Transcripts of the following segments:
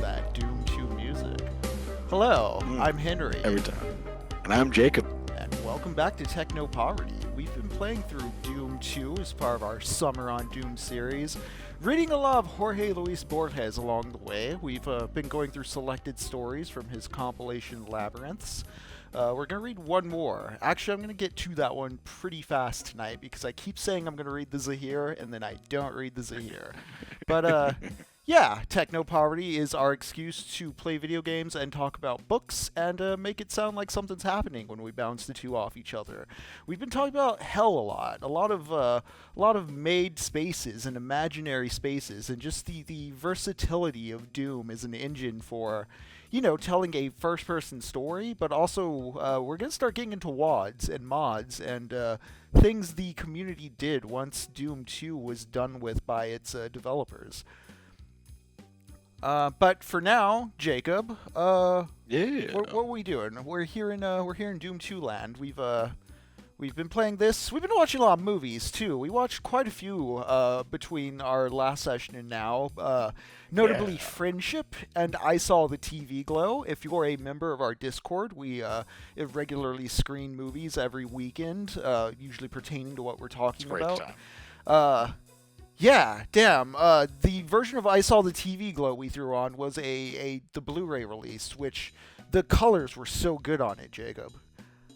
that Doom 2 music. Hello, I'm Henry. Every time. And I'm Jacob. And welcome back to Techno Poverty. We've been playing through Doom 2 as part of our Summer on Doom series, reading a lot of Jorge Luis Borges along the way. We've been going through selected stories from his compilation Labyrinths. We're going to read one more. Actually, I'm going to get to that one pretty fast tonight because I keep saying I'm going to read the ZAHIR and then I don't read the ZAHIR. But, yeah, Techno Poverty is our excuse to play video games and talk about books and make it sound like something's happening when we bounce the two off each other. We've been talking about hell a lot of made spaces and imaginary spaces, and just the versatility of Doom as an engine for, telling a first-person story, but also we're going to start getting into WADs and mods and things the community did once Doom 2 was done with by its developers. But for now, Jacob, what are we doing? We're here in Doom 2 land. We've been playing this. We've been watching a lot of movies too. We watched quite a few between our last session and now. Notably, Friendship and I Saw the TV Glow. If you're a member of our Discord, we regularly screen movies every weekend, usually pertaining to what we're talking about. Time. Yeah, damn. The version of I Saw the TV Glow we threw on was the Blu-ray release, which the colors were so good on it, Jacob.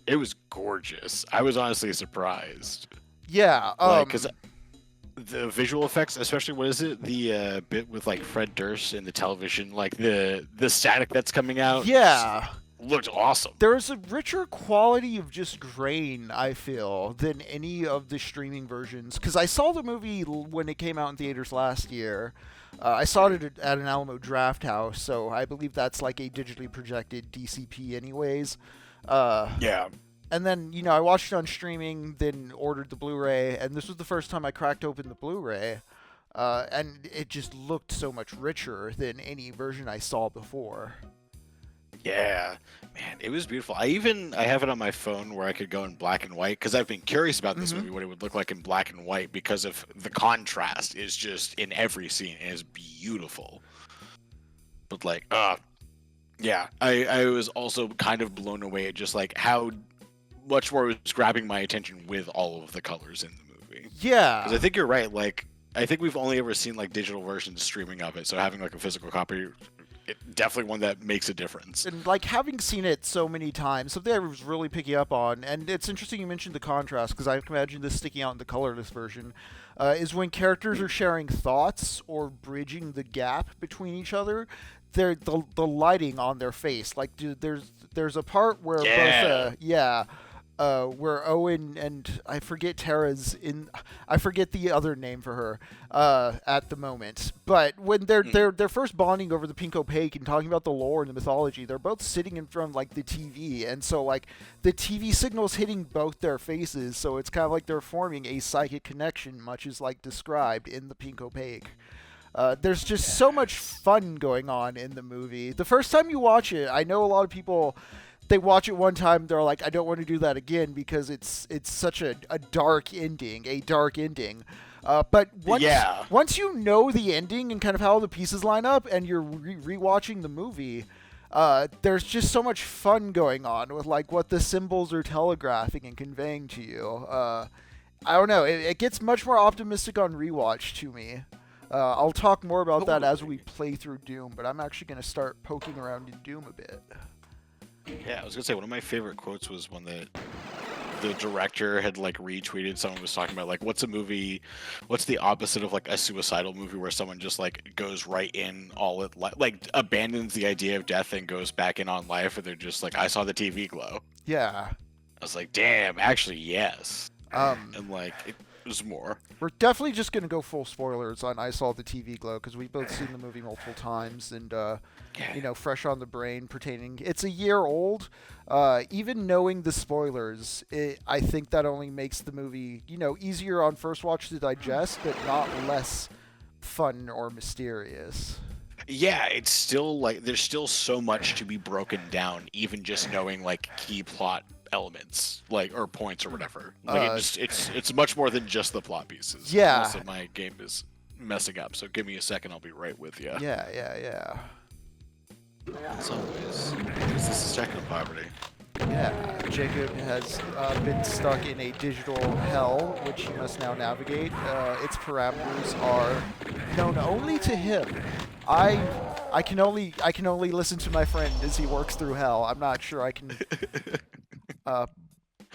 It was gorgeous. I was honestly surprised. Yeah, because the visual effects, especially what is it? The bit with like Fred Durst in the television, like the static that's coming out. Yeah. Looked awesome. There's a richer quality of just grain, I feel, than any of the streaming versions. Because I saw the movie when it came out in theaters last year. I saw it at an Alamo Draft House, so I believe that's like a digitally projected DCP anyways. Yeah. And then, I watched it on streaming, then ordered the Blu-ray, and this was the first time I cracked open the Blu-ray. And it just looked so much richer than any version I saw before. Yeah, man, it was beautiful. I have it on my phone where I could go in black and white because I've been curious about this movie, what it would look like in black and white, because of the contrast is just in every scene. It is beautiful. But yeah, I was also kind of blown away at just like how much more was grabbing my attention with all of the colors in the movie. Yeah. Because I think you're right. Like, I think we've only ever seen like digital versions streaming of it, so having like a physical copy, definitely one that makes a difference. And like having seen it so many times, something I was really picking up on, and it's interesting you mentioned the contrast, because I can imagine this sticking out in the colorless version, is when characters are sharing thoughts or bridging the gap between each other, the lighting on their face. Like there's a part where where Owen and I forget the other name for her at the moment, but when they're first bonding over the pink opaque and talking about the lore and the mythology, they're both sitting in front of like the TV, and so like the TV signal's hitting both their faces, so it's kind of like they're forming a psychic connection, much as like described in the pink opaque. There's just so much fun going on in the movie. The first time you watch it, I know a lot of people, they watch it one time, they're like, I don't want to do that again because it's such a dark ending. But once you know the ending and kind of how the pieces line up and you're rewatching the movie, there's just so much fun going on with like what the symbols are telegraphing and conveying to you. I don't know, it gets much more optimistic on rewatch to me. I'll talk more about that as we play through Doom, but I'm actually going to start poking around in Doom a bit. Yeah, I was going to say, one of my favorite quotes was when the director had like retweeted, someone was talking about like, what's the opposite of like a suicidal movie where someone just like goes right in like abandons the idea of death and goes back in on life, or they're just like, I saw the TV glow. Yeah. I was like, damn, actually, yes. And like, it was more. We're definitely just going to go full spoilers on I Saw the TV Glow, because we've both seen the movie multiple times, and, fresh on the brain pertaining. It's a year old. Even knowing the spoilers, I think that only makes the movie, easier on first watch to digest, but not less fun or mysterious. Yeah, it's still like, there's still so much to be broken down, even just knowing like key plot elements, like, or points or whatever. Like it's much more than just the plot pieces. Yeah. Also, my game is messing up, so give me a second, I'll be right with you. Yeah. In some ways, because this is techno poverty. Yeah, Jacob has been stuck in a digital hell, which he must now navigate. Its parameters are known only to him. I can only listen to my friend as he works through hell. I'm not sure I can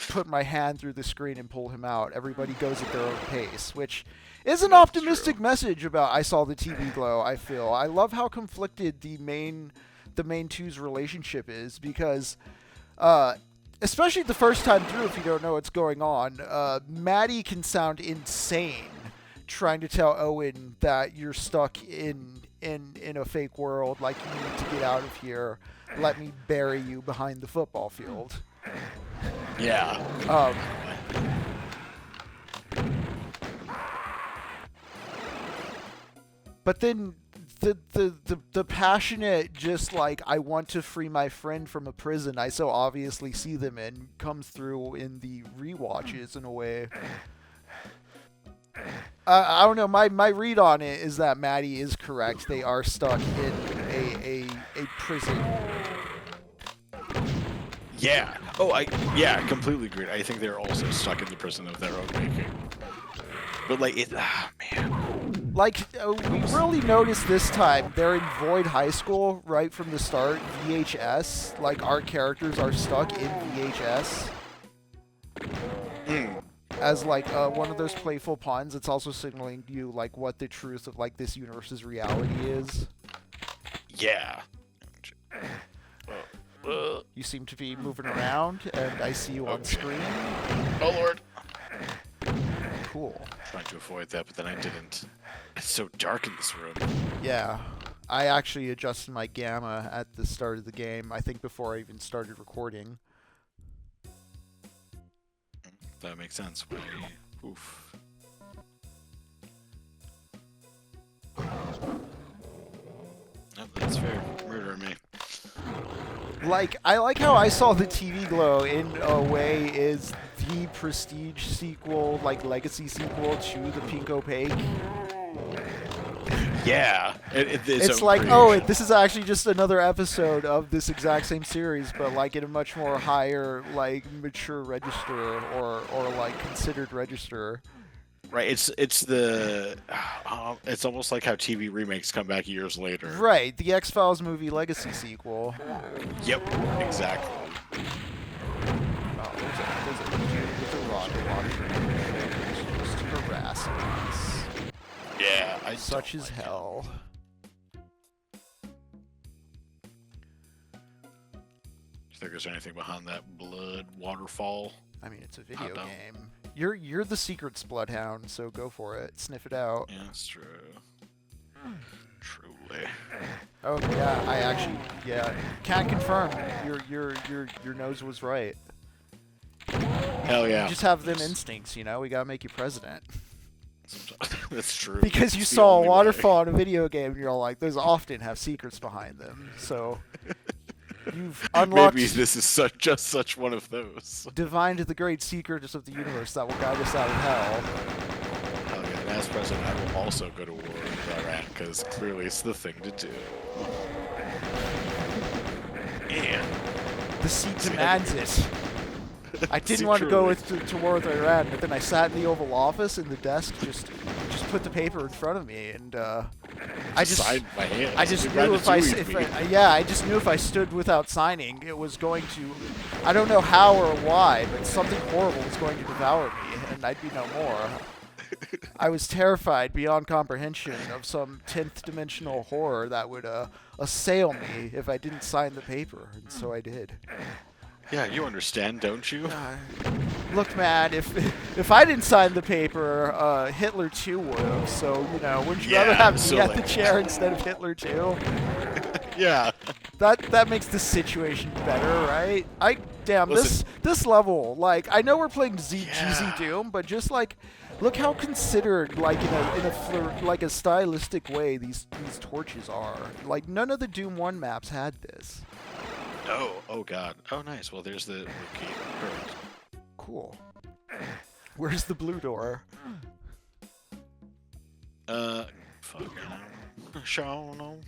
put my hand through the screen and pull him out. Everybody goes at their own pace, which is an optimistic message about I Saw the TV Glow. I feel I love how conflicted the main two's relationship is, because especially the first time through, if you don't know what's going on, Maddie can sound insane trying to tell Owen that you're stuck in a fake world, like you need to get out of here. Let me bury you behind the football field. Yeah. But then the passionate, just like, I want to free my friend from a prison I so obviously see them in, comes through in the rewatches in a way. I don't know. My read on it is that Maddie is correct. They are stuck in a prison. Yeah. Oh, I completely agree. I think they're also stuck in the prison of their own making. But like man. Like, we really noticed this time, they're in Void High School right from the start, VHS. Like, our characters are stuck in VHS. As, like, one of those playful puns, it's also signaling to you, like, what the truth of, like, this universe's reality is. Yeah. You seem to be moving around, and I see you on screen. Oh, Lord. Cool. Trying to avoid that, but then I didn't. It's so dark in this room. Yeah. I actually adjusted my gamma at the start of the game, I think before I even started recording. That makes sense. Oof. Oh, that's fair. Murder me. Like, I like how I Saw the TV Glow in a way is the prestige sequel, like legacy sequel to the Pink Opaque. Yeah. It's like, oh, this is actually just another episode of this exact same series, but like in a much more higher, like, mature register or like considered register. Right, it's almost like how TV remakes come back years later. Right, the X-Files movie legacy sequel. Yep, exactly. Oh, there's a dude with a rocket launcher just harassing us. Yeah, Such as hell. You think there's anything behind that blood waterfall? I mean, it's a video game. You're the Secrets Bloodhound, so go for it. Sniff it out. Yeah, that's true. Truly. Oh yeah, I actually can't confirm. Your nose was right. Hell yeah. You just have them instincts, you know. We gotta make you president. That's true. Because you saw a waterfall in a video game, and you're all like, those often have secrets behind them. So you've unlocked. Maybe this is just such one of those. Divined the great secrets of the universe that will guide us out of hell. Hell yeah, and as president, I will also go to war with Iran, because clearly it's the thing to do. And the seat demands it. I didn't want to go to war with Iran, but then I sat in the Oval Office, and the desk just put the paper in front of me, and I just signed my hands. I just knew I just knew if I stood without signing, it was going to, I don't know how or why, but something horrible was going to devour me, and I'd be no more. I was terrified beyond comprehension of some 10th dimensional horror that would assail me if I didn't sign the paper, and so I did. Yeah, you understand, don't you? Look, man, if I didn't sign the paper, Hitler too would have. So, you know, wouldn't you rather have me at the chair instead of Hitler too? Yeah. That makes the situation better, right? Listen, this level, like, I know we're playing GZ Doom, but just like, look how considered, like in a stylistic way, these torches are. Like, none of the Doom 1 maps had this. Oh god. Oh nice. Well, there's the key. Perfect. Cool. Where's the blue door? Fuck. Show no.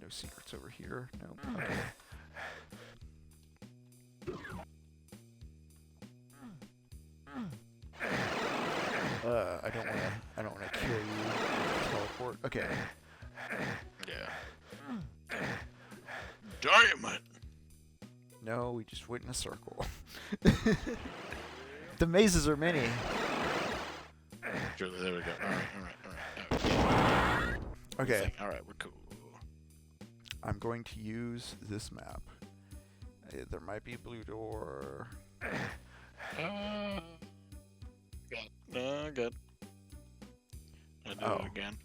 No secrets over here. Nope. Okay. I don't wanna kill you. Teleport. Okay. Yeah. Diamond. No, we just went in a circle. The mazes are many. Sure, there we go. All right. Okay. All right, we're cool. I'm going to use this map. There might be a blue door. Good. I do it again.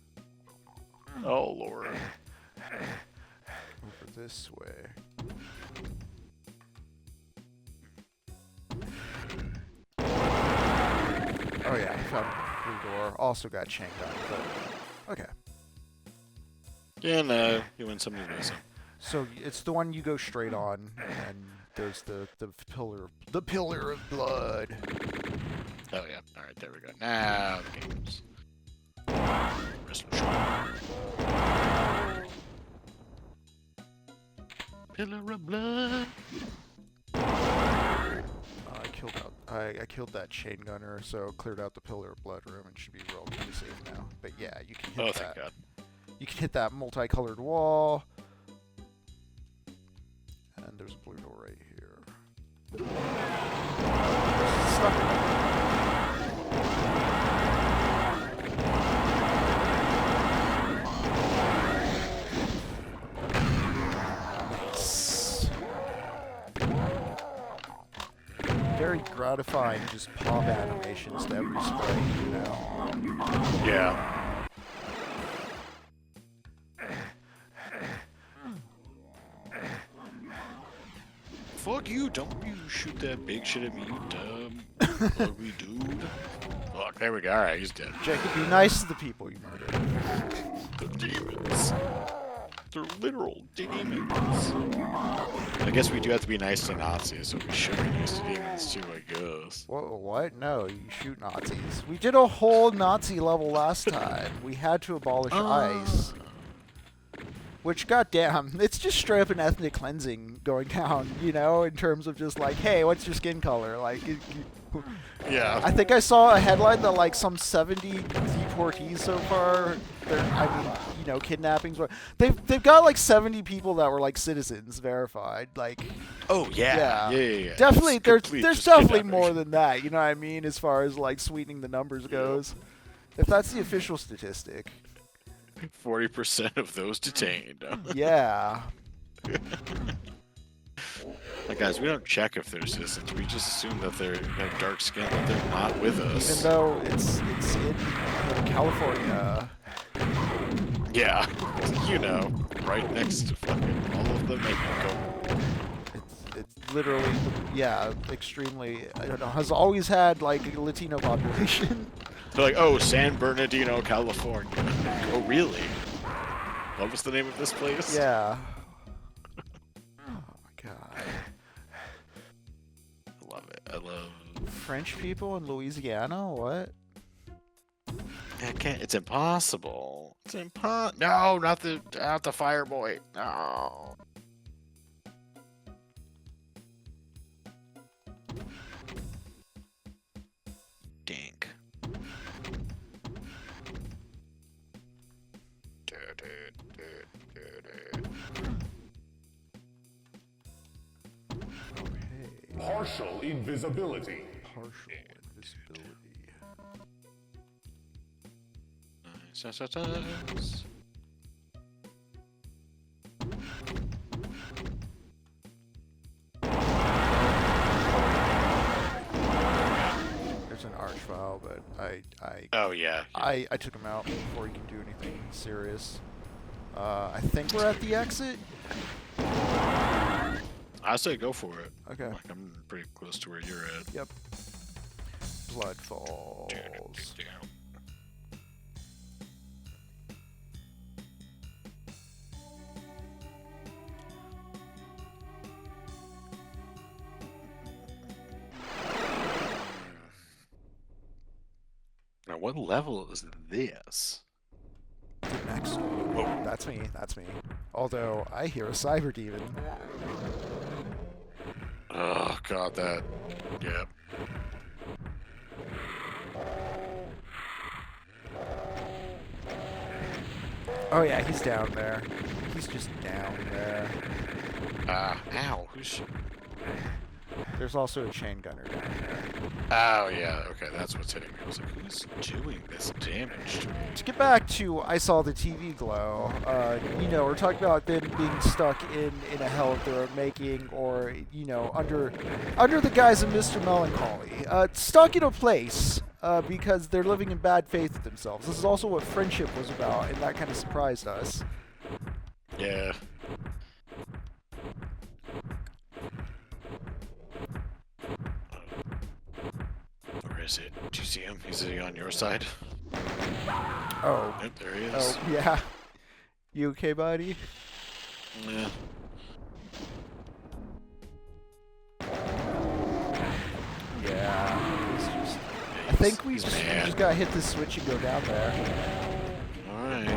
Oh, Lord. Over this way. Oh yeah, I found a blue door. Also got chain gun, but okay. Yeah, no, you win some, you lose some. So it's the one you go straight on, and there's the pillar of blood. Oh yeah, all right, there we go. Now the games. Pillar of blood. I killed that chain gunner, so cleared out the pillar of blood room and should be relatively safe now. But yeah, you can hit that. Thank God. You can hit that multicolored wall. And there's a blue door right here. Nice. Very gratifying, just pop animations to every sprite, you know? Yeah. Fuck you, don't you shoot that big shit at me, you dumb ugly dude. Fuck, there we go. Alright, he's dead. Jacob, be nice to the people you murdered. The demons. They're literal demons. I guess we do have to be nice to Nazis, so we should be nice to demons too, I guess. What? No, you shoot Nazis. We did a whole Nazi level last time. We had to abolish ICE. Which, goddamn, it's just straight up an ethnic cleansing going down, you know, in terms of just like, hey, what's your skin color? Like, Yeah. I think I saw a headline that like some 70 deportees so far. Kidnappings. They've got like 70 people that were like citizens verified. Like, oh yeah. Definitely, there's definitely kidnapping. more than that. You know what I mean? As far as like sweetening the numbers goes, if that's the official statistic. 40% of those detained. Yeah. Like, guys, we don't check if they're citizens. We just assume that they have dark skin, that they're not with us. Even though it's in California. Yeah, you know, right next to fucking all of the Mexico. It's literally, yeah, extremely. I don't know. Has always had like a Latino population. They're like, oh, San Bernardino, California. Oh, really? What was the name of this place? Yeah. Oh my god. I love it. I love French people in Louisiana? What? I can't. It's impossible. It's No, not the Fireboy. No. Dink. Partial invisibility. Partial invisibility. Nice. There's an archvile, but Oh yeah. I took him out before he could do anything serious. I think we're at the exit. I say go for it. Okay. Like, I'm pretty close to where you're at. Yep. Blood falls. Now, what level is this? The next one. Whoa. That's me. Although, I hear a cyber demon. Oh, God, that... Yep. Oh yeah, he's down there. He's just down there. Ow. Who's... There's also a chain gunner down there. Oh, yeah, okay, that's what's hitting me. I was like, who's doing this damage to me? To get back to I Saw the TV Glow, we're talking about them being stuck in a hell of their own making, or, under the guise of Mr. Melancholy. Stuck in a place, because they're living in bad faith with themselves. This is also what friendship was about, and that kind of surprised us. Yeah. Where is it? Do you see him? Is he on your side? Oh. Yep, there he is. Oh, yeah. You okay, buddy? Yeah. Yeah. I think we just gotta hit this switch and go down there. Alright.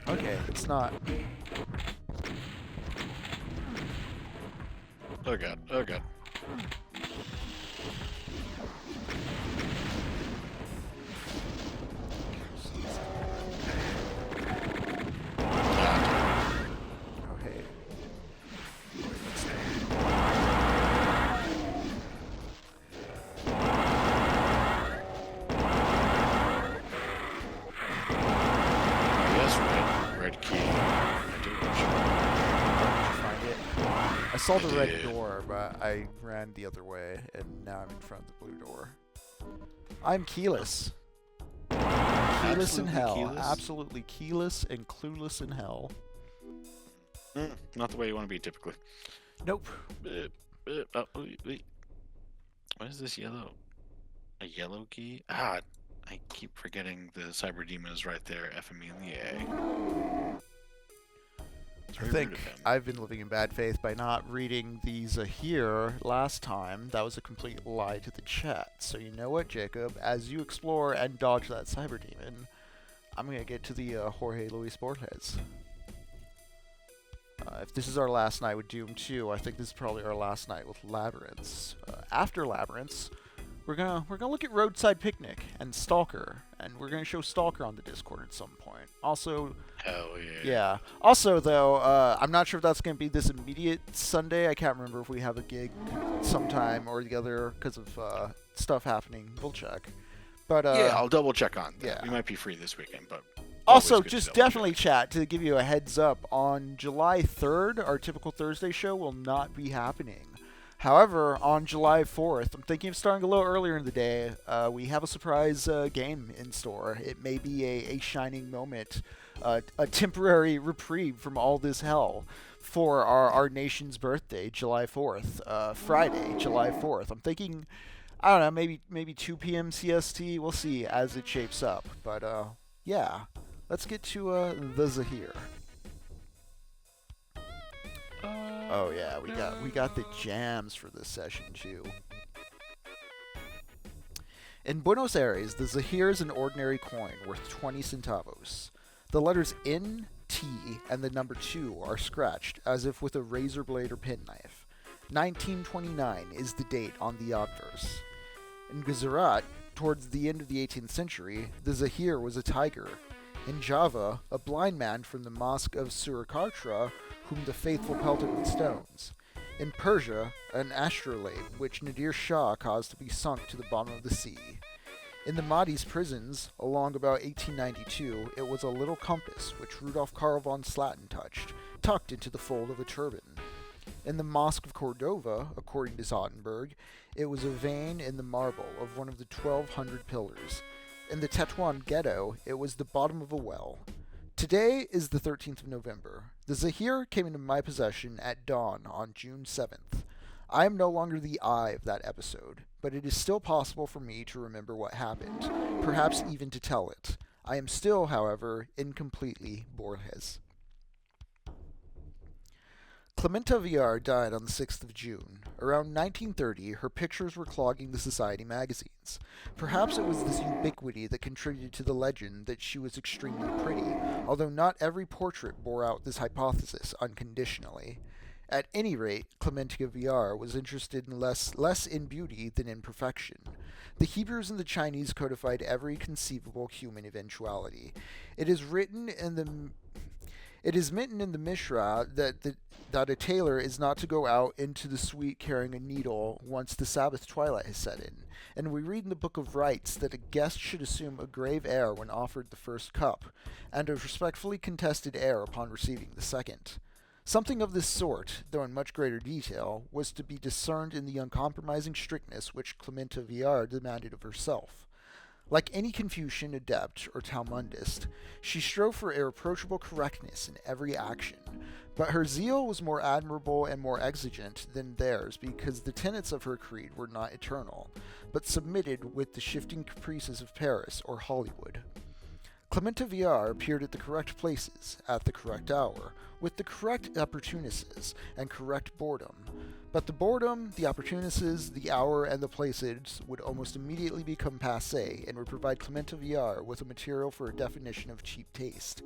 Okay, it's not. Oh god. Oh, hey. Yes, red key. I do Find it. I saw the red door, but I ran the other way, and now I'm in front of the blue door. I'm keyless. Keyless in hell. Keyless? Absolutely keyless and clueless in hell. Not the way you want to be typically. Nope. Oh, wait. What is this yellow? A yellow key? I keep forgetting the cyber demon is right there. FMELA. I think I've been living in bad faith by not reading the ZAHIR last time. That was a complete lie to the chat. So you know what, Jacob? As you explore and dodge that cyber demon, I'm going to get to the Jorge Luis Borges. If this is our last night with Doom 2, I think this is probably our last night with Labyrinths. After Labyrinths, we're gonna look at Roadside Picnic and Stalker, and we're gonna show Stalker on the Discord at some point. Also, hell yeah. yeah. Also, though, I'm not sure if that's gonna be this immediate Sunday. I can't remember if we have a gig sometime or the other because of stuff happening. We'll check. But yeah, I'll double check on that. Yeah. We might be free this weekend, but also just definitely chat to give you a heads up. On July 3rd, our typical Thursday show will not be happening. However, on July 4th, I'm thinking of starting a little earlier in the day. We have a surprise game in store. It may be a shining moment, a temporary reprieve from all this hell for our nation's birthday, July 4th, Friday, July 4th. I'm thinking, I don't know, maybe 2 p.m. CST. We'll see as it shapes up. But yeah, let's get to the ZAHIR. Oh yeah, we got the jams for this session too. In Buenos Aires, the ZAHIR is an ordinary coin worth 20 centavos. The letters N, T, and the number 2 are scratched as if with a razor blade or penknife. 1929 is the date on the obverse. In Gujarat, towards the end of the 18th century, the ZAHIR was a tiger. In Java, a blind man from the mosque of Surakarta whom the faithful pelted with stones. In Persia, an astrolabe which Nadir Shah caused to be sunk to the bottom of the sea. In the Mahdi's prisons, along about 1892, it was a little compass which Rudolf Karl von Slatten touched, tucked into the fold of a turban. In the Mosque of Cordova, according to Zottenberg, it was a vein in the marble of one of the 1,200 pillars. In the Tetuan ghetto, it was the bottom of a well. Today is the 13th of November. The ZAHIR came into my possession at dawn on June 7th. I am no longer the I of that episode, but it is still possible for me to remember what happened, perhaps even to tell it. I am still, however, incompletely Borges. Clementa Villar died on the 6th of June. Around 1930, her pictures were clogging the society magazines. Perhaps it was this ubiquity that contributed to the legend that she was extremely pretty, although not every portrait bore out this hypothesis unconditionally. At any rate, Clementa Villar was interested in less in beauty than in perfection. The Hebrews and the Chinese codified every conceivable human eventuality. It is written in the Mishra that a tailor is not to go out into the street carrying a needle once the Sabbath twilight has set in, and we read in the Book of Rites that a guest should assume a grave air when offered the first cup, and a respectfully contested air upon receiving the second. Something of this sort, though in much greater detail, was to be discerned in the uncompromising strictness which Clementa Villar demanded of herself. Like any Confucian adept or Talmudist, she strove for irreproachable correctness in every action, but her zeal was more admirable and more exigent than theirs because the tenets of her creed were not eternal, but submitted with the shifting caprices of Paris or Hollywood. Clementa Villar appeared at the correct places, at the correct hour, with the correct opportunists and correct boredom. But the boredom, the opportunists, the hour, and the places would almost immediately become passé and would provide Clementa Villar with a material for a definition of cheap taste.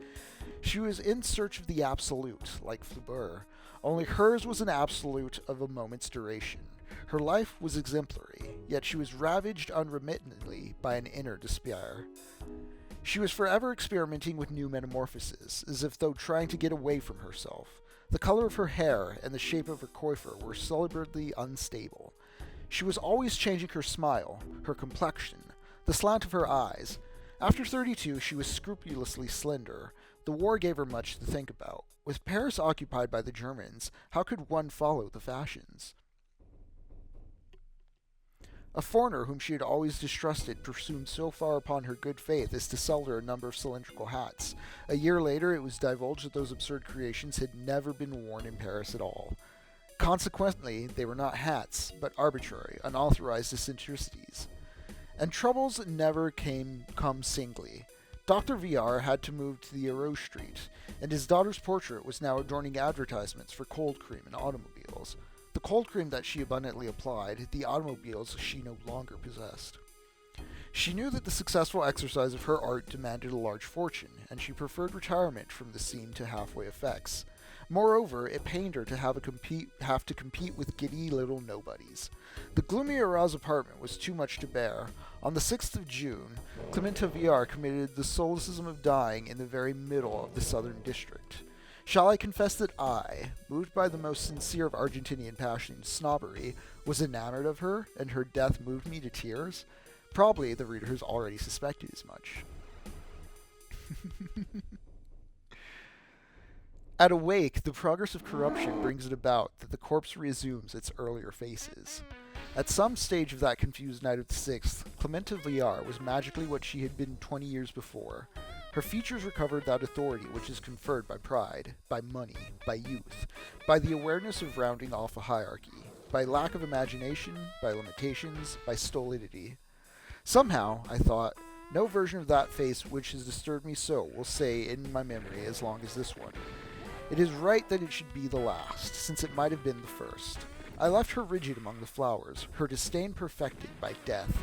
She was in search of the absolute, like Flaubert, only hers was an absolute of a moment's duration. Her life was exemplary, yet she was ravaged unremittingly by an inner despair. She was forever experimenting with new metamorphoses, as if though trying to get away from herself. The color of her hair and the shape of her coiffure were celebrately unstable. She was always changing her smile, her complexion, the slant of her eyes. After 32, she was scrupulously slender. The war gave her much to think about. With Paris occupied by the Germans, how could one follow the fashions? A foreigner whom she had always distrusted presumed so far upon her good faith as to sell her a number of cylindrical hats. A year later, it was divulged that those absurd creations had never been worn in Paris at all. Consequently, they were not hats, but arbitrary, unauthorized eccentricities. And troubles never come singly. Dr. Villar had to move to the Euro Street, and his daughter's portrait was now adorning advertisements for cold cream and automobiles. The cold cream that she abundantly applied, the automobiles she no longer possessed. She knew that the successful exercise of her art demanded a large fortune, and she preferred retirement from the scene to halfway effects. Moreover, it pained her to have to compete with giddy little nobodies. The gloomy Araz apartment was too much to bear. On the 6th of June, Clementa Villar committed the solecism of dying in the very middle of the southern district. Shall I confess that I, moved by the most sincere of Argentinian passion, snobbery, was enamored of her, and her death moved me to tears? Probably the reader has already suspected as much. At a wake, the progress of corruption brings it about that the corpse reassumes its earlier faces. At some stage of that confused night of the 6th, Clementa Villar was magically what she had been 20 years before. Her features recovered that authority which is conferred by pride, by money, by youth, by the awareness of rounding off a hierarchy, by lack of imagination, by limitations, by stolidity. Somehow, I thought, no version of that face which has disturbed me so will stay in my memory as long as this one. It is right that it should be the last, since it might have been the first. I left her rigid among the flowers, her disdain perfected by death.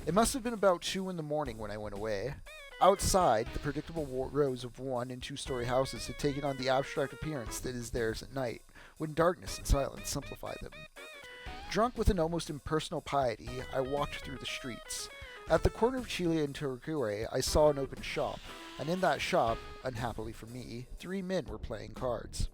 It must have been about 2 a.m. when I went away. Outside, the predictable rows of 1- and 2-story houses had taken on the abstract appearance that is theirs at night, when darkness and silence simplify them. Drunk with an almost impersonal piety, I walked through the streets. At the corner of Chile and Torquay, I saw an open shop, and in that shop, unhappily for me, 3 men were playing cards.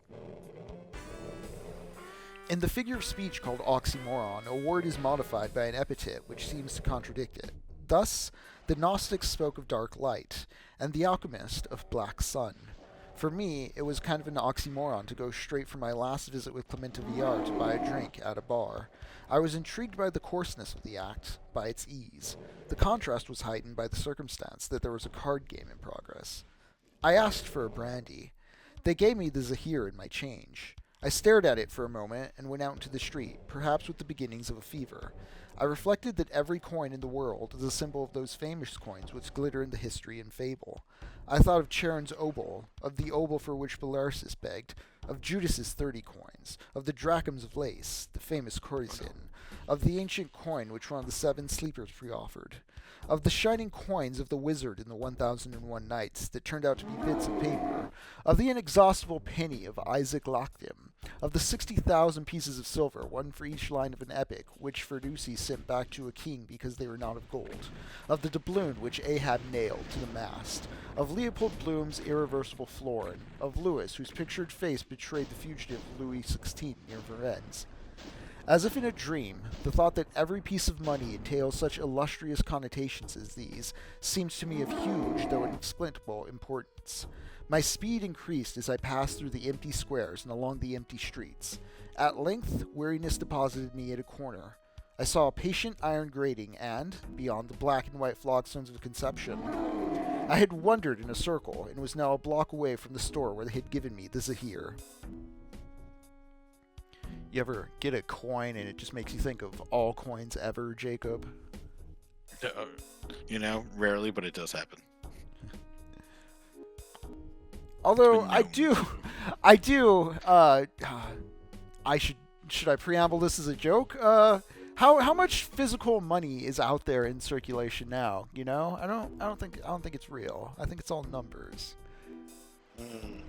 In the figure of speech called oxymoron, a word is modified by an epithet which seems to contradict it. Thus, the Gnostics spoke of dark light, and the alchemist of black sun. For me, it was kind of an oxymoron to go straight from my last visit with Clementa Villar to buy a drink at a bar. I was intrigued by the coarseness of the act, by its ease. The contrast was heightened by the circumstance that there was a card game in progress. I asked for a brandy. They gave me the ZAHIR in my change. I stared at it for a moment and went out into the street, perhaps with the beginnings of a fever. I reflected that every coin in the world is a symbol of those famous coins which glitter in the history and fable. I thought of Charon's obol, of the obol for which Boris begged, of Judas's 30 coins, of the drachms of lace, the famous courtesan, of the ancient coin which one of the 7 sleepers pre-offered, of the shining coins of the wizard in the 1001 Nights that turned out to be bits of paper, of the inexhaustible penny of Isaac Lochtim, of the 60,000 pieces of silver, one for each line of an epic, which Ferdusi sent back to a king because they were not of gold, of the doubloon which Ahab nailed to the mast, of Leopold Bloom's irreversible florin, of Louis, whose pictured face betrayed the fugitive Louis XVI near Varennes. As if in a dream, the thought that every piece of money entails such illustrious connotations as these seems to me of huge, though inexplicable, importance. My speed increased as I passed through the empty squares and along the empty streets. At length, weariness deposited me at a corner. I saw a patient iron grating, and, beyond the black and white flagstones of Conception, I had wandered in a circle and was now a block away from the store where they had given me the ZAHIR. You ever get a coin and it just makes you think of all coins ever, Jacob? Rarely, but it does happen. Although should I preamble this as a joke? How much physical money is out there in circulation now? I don't think it's real. I think it's all numbers.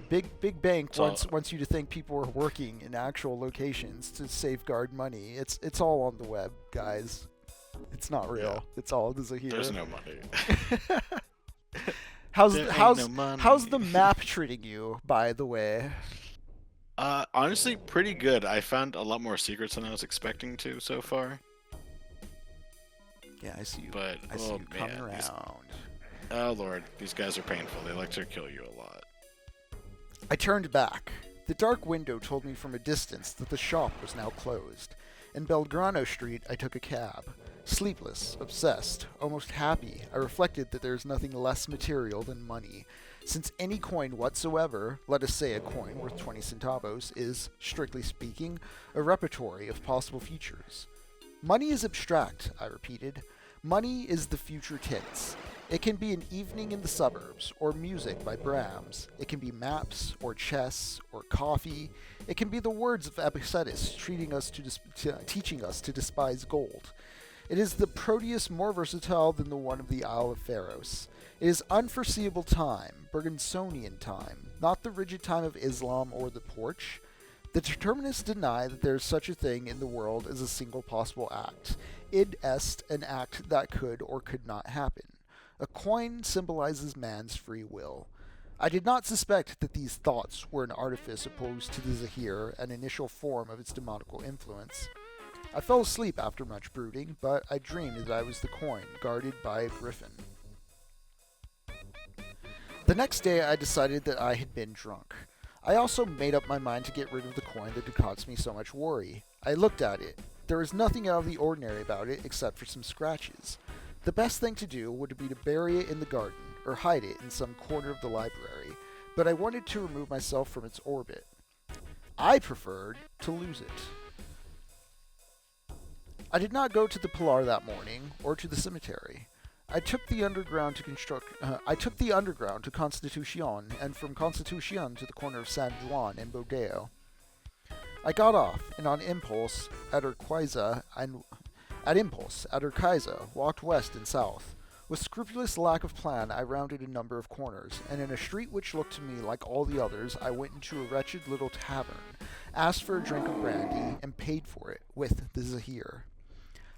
Big bank wants you to think people are working in actual locations to safeguard money. It's all on the web, guys. It's not real. Yeah. It's all the ZAHIR. There's no money. How's the map treating you, by the way? Honestly, pretty good. I found a lot more secrets than I was expecting to so far. Yeah, I see you. But I see you coming around. Oh lord, these guys are painful. They like to kill you a lot. I turned back. The dark window told me from a distance that the shop was now closed. In Belgrano Street, I took a cab. Sleepless, obsessed, almost happy, I reflected that there is nothing less material than money, since any coin whatsoever, let us say a coin worth 20 centavos, is, strictly speaking, a repertory of possible futures. Money is abstract, I repeated. Money is the future tense. It can be an evening in the suburbs, or music by Brahms. It can be maps, or chess, or coffee. It can be the words of Epictetus teaching us to despise gold. It is the Proteus more versatile than the one of the Isle of Pharos. It is unforeseeable time, Bergsonian time, not the rigid time of Islam or the Porch. The determinists deny that there is such a thing in the world as a single possible act. Id est, an act that could or could not happen. A coin symbolizes man's free will. I did not suspect that these thoughts were an artifice opposed to the ZAHIR, an initial form of its demonical influence. I fell asleep after much brooding, but I dreamed that I was the coin, guarded by a griffin. The next day I decided that I had been drunk. I also made up my mind to get rid of the coin that had caused me so much worry. I looked at it. There was nothing out of the ordinary about it except for some scratches. The best thing to do would be to bury it in the garden, or hide it in some corner of the library, but I wanted to remove myself from its orbit. I preferred to lose it. I did not go to the Pilar that morning, or to the cemetery. I took the underground to Constitucion, and from Constitucion to the corner of San Juan and Bodeo. I got off, and on impulse, at Urquiza, walked west and south. With scrupulous lack of plan, I rounded a number of corners, and in a street which looked to me like all the others, I went into a wretched little tavern, asked for a drink of brandy, and paid for it with the ZAHIR.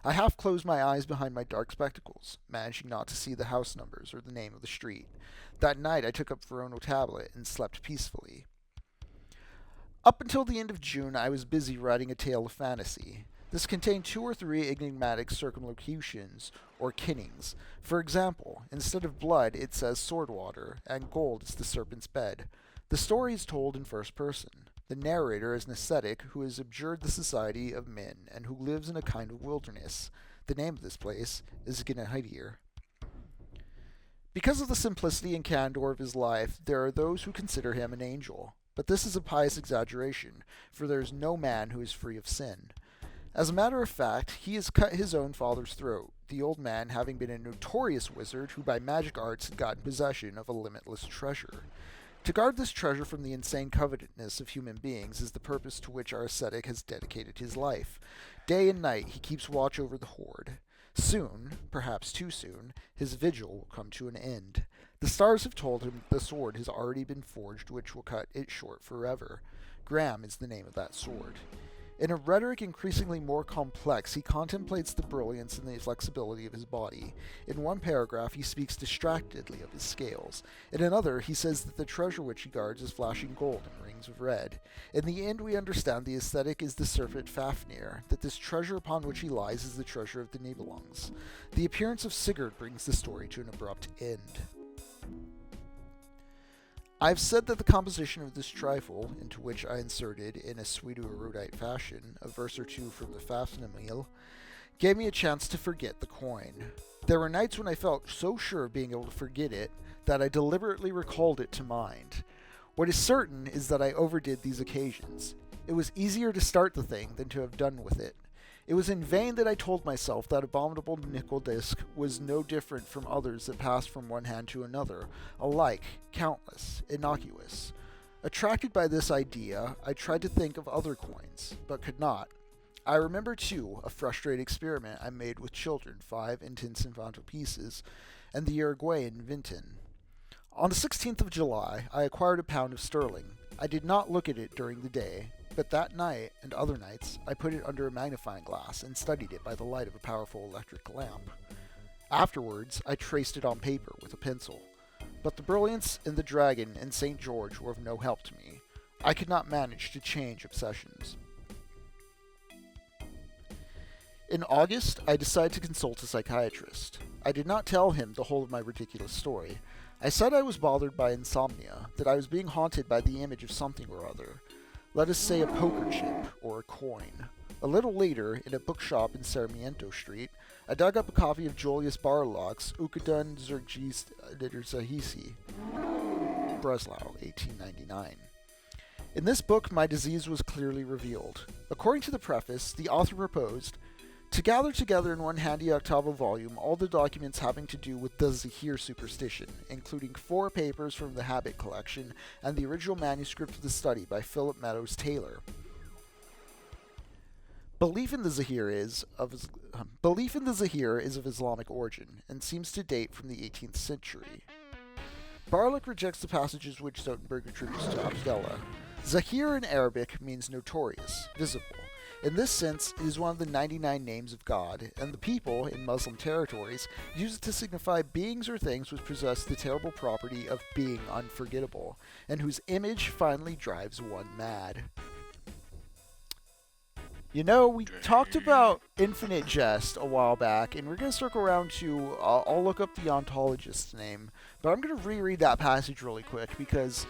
I half closed my eyes behind my dark spectacles, managing not to see the house numbers or the name of the street. That night I took up Verono tablet and slept peacefully. Up until the end of June, I was busy writing a tale of fantasy. This contained 2 or 3 enigmatic circumlocutions, or kinnings. For example, instead of blood, it says sword water, and gold is the serpent's bed. The story is told in first person. The narrator is an ascetic who has abjured the society of men, and who lives in a kind of wilderness. The name of this place is ZAHIR. Because of the simplicity and candor of his life, there are those who consider him an angel. But this is a pious exaggeration, for there is no man who is free of sin. As a matter of fact, he has cut his own father's throat, the old man having been a notorious wizard who by magic arts had gotten possession of a limitless treasure. To guard this treasure from the insane covetousness of human beings is the purpose to which our ascetic has dedicated his life. Day and night he keeps watch over the hoard. Soon, perhaps too soon, his vigil will come to an end. The stars have told him the sword has already been forged which will cut it short forever. Graham is the name of that sword. In a rhetoric increasingly more complex, he contemplates the brilliance and the flexibility of his body. In one paragraph, he speaks distractedly of his scales. In another, he says that the treasure which he guards is flashing gold and rings of red. In the end, we understand the aesthetic is the serpent Fafnir, that this treasure upon which he lies is the treasure of the Nibelungs. The appearance of Sigurd brings the story to an abrupt end. I've said that the composition of this trifle, into which I inserted, in a pseudo-erudite fashion, a verse or two from the Fafnir, gave me a chance to forget the coin. There were nights when I felt so sure of being able to forget it, that I deliberately recalled it to mind. What is certain is that I overdid these occasions. It was easier to start the thing than to have done with it. It was in vain that I told myself that abominable nickel disc was no different from others that passed from one hand to another, alike, countless, innocuous. Attracted by this idea, I tried to think of other coins, but could not. I remember, too, a frustrated experiment I made with children, 5 and 10 centavo pieces, and the Uruguayan Vinton. On the 16th of July, I acquired a pound of sterling. I did not look at it during the day, but that night, and other nights, I put it under a magnifying glass and studied it by the light of a powerful electric lamp. Afterwards, I traced it on paper with a pencil. But the brilliance in the dragon and St. George were of no help to me. I could not manage to change obsessions. In August, I decided to consult a psychiatrist. I did not tell him the whole of my ridiculous story. I said I was bothered by insomnia, that I was being haunted by the image of something or other. Let us say a poker chip or a coin. A little later, in a bookshop in Sarmiento Street, I dug up a copy of Julius Barlach's Ukadun Zergist Zahisi, Breslau, 1899. In this book, my disease was clearly revealed. According to the preface, the author proposed to gather together in one handy octavo volume all the documents having to do with the ZAHIR superstition, including 4 papers from the Habit collection and the original manuscript of the study by Philip Meadows Taylor. Belief in the ZAHIR is of Islamic origin and seems to date from the 18th century. Barlach rejects the passages which Stoutenberg attributes to Abdullah. ZAHIR in Arabic means notorious, visible. In this sense, it is one of the 99 names of God, and the people, in Muslim territories, use it to signify beings or things which possess the terrible property of being unforgettable, and whose image finally drives one mad. You know, we talked about Infinite Jest a while back, and we're going to circle around to, I'll look up the ontologist's name, but I'm going to reread that passage really quick, because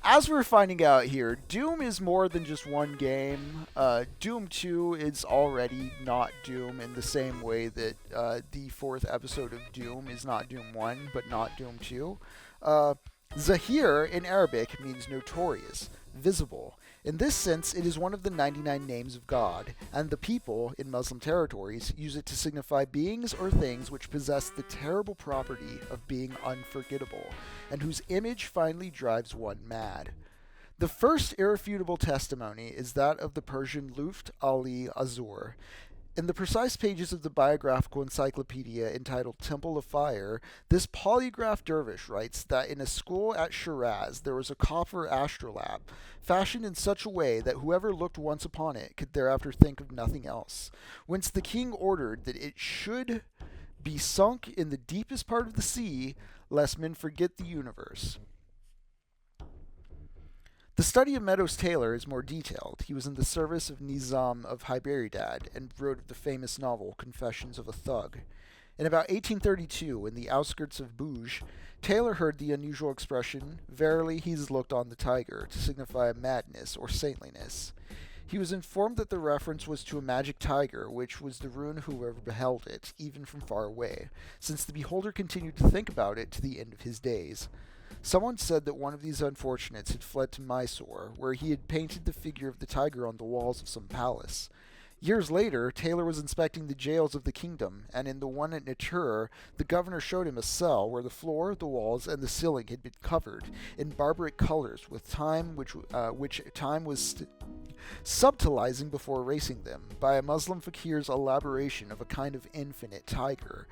as we're finding out here, Doom is more than just one game. Doom 2 is already not Doom in the same way that the 4th episode of Doom is not Doom 1, but not Doom 2. ZAHIR in Arabic means notorious, visible. In this sense, it is one of the 99 names of God, and the people, in Muslim territories, use it to signify beings or things which possess the terrible property of being unforgettable, and whose image finally drives one mad. The first irrefutable testimony is that of the Persian Luft Ali Azur. In the precise pages of the biographical encyclopedia entitled Temple of Fire, this polygraph dervish writes that in a school at Shiraz there was a copper astrolabe, fashioned in such a way that whoever looked once upon it could thereafter think of nothing else, whence the king ordered that it should be sunk in the deepest part of the sea, lest men forget the universe. The study of Meadows Taylor is more detailed. He was in the service of Nizam of Hyderabad and wrote the famous novel Confessions of a Thug. In about 1832, in the outskirts of Bhuj, Taylor heard the unusual expression, "Verily he's looked on the tiger," to signify madness or saintliness. He was informed that the reference was to a magic tiger, which was to ruin whoever beheld it, even from far away, since the beholder continued to think about it to the end of his days. Someone said that one of these unfortunates had fled to Mysore, where he had painted the figure of the tiger on the walls of some palace. Years later, Taylor was inspecting the jails of the kingdom, and in the one at Natura, the governor showed him a cell where the floor, the walls, and the ceiling had been covered in barbaric colors with time which time was subtilizing before erasing them by a Muslim fakir's elaboration of a kind of infinite tiger.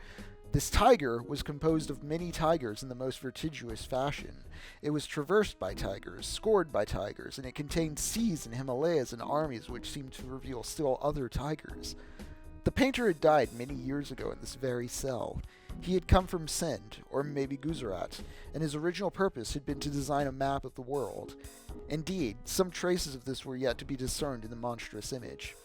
This tiger was composed of many tigers in the most vertiginous fashion. It was traversed by tigers, scored by tigers, and it contained seas and Himalayas and armies which seemed to reveal still other tigers. The painter had died many years ago in this very cell. He had come from Sind, or maybe Gujarat, and his original purpose had been to design a map of the world. Indeed, some traces of this were yet to be discerned in the monstrous image.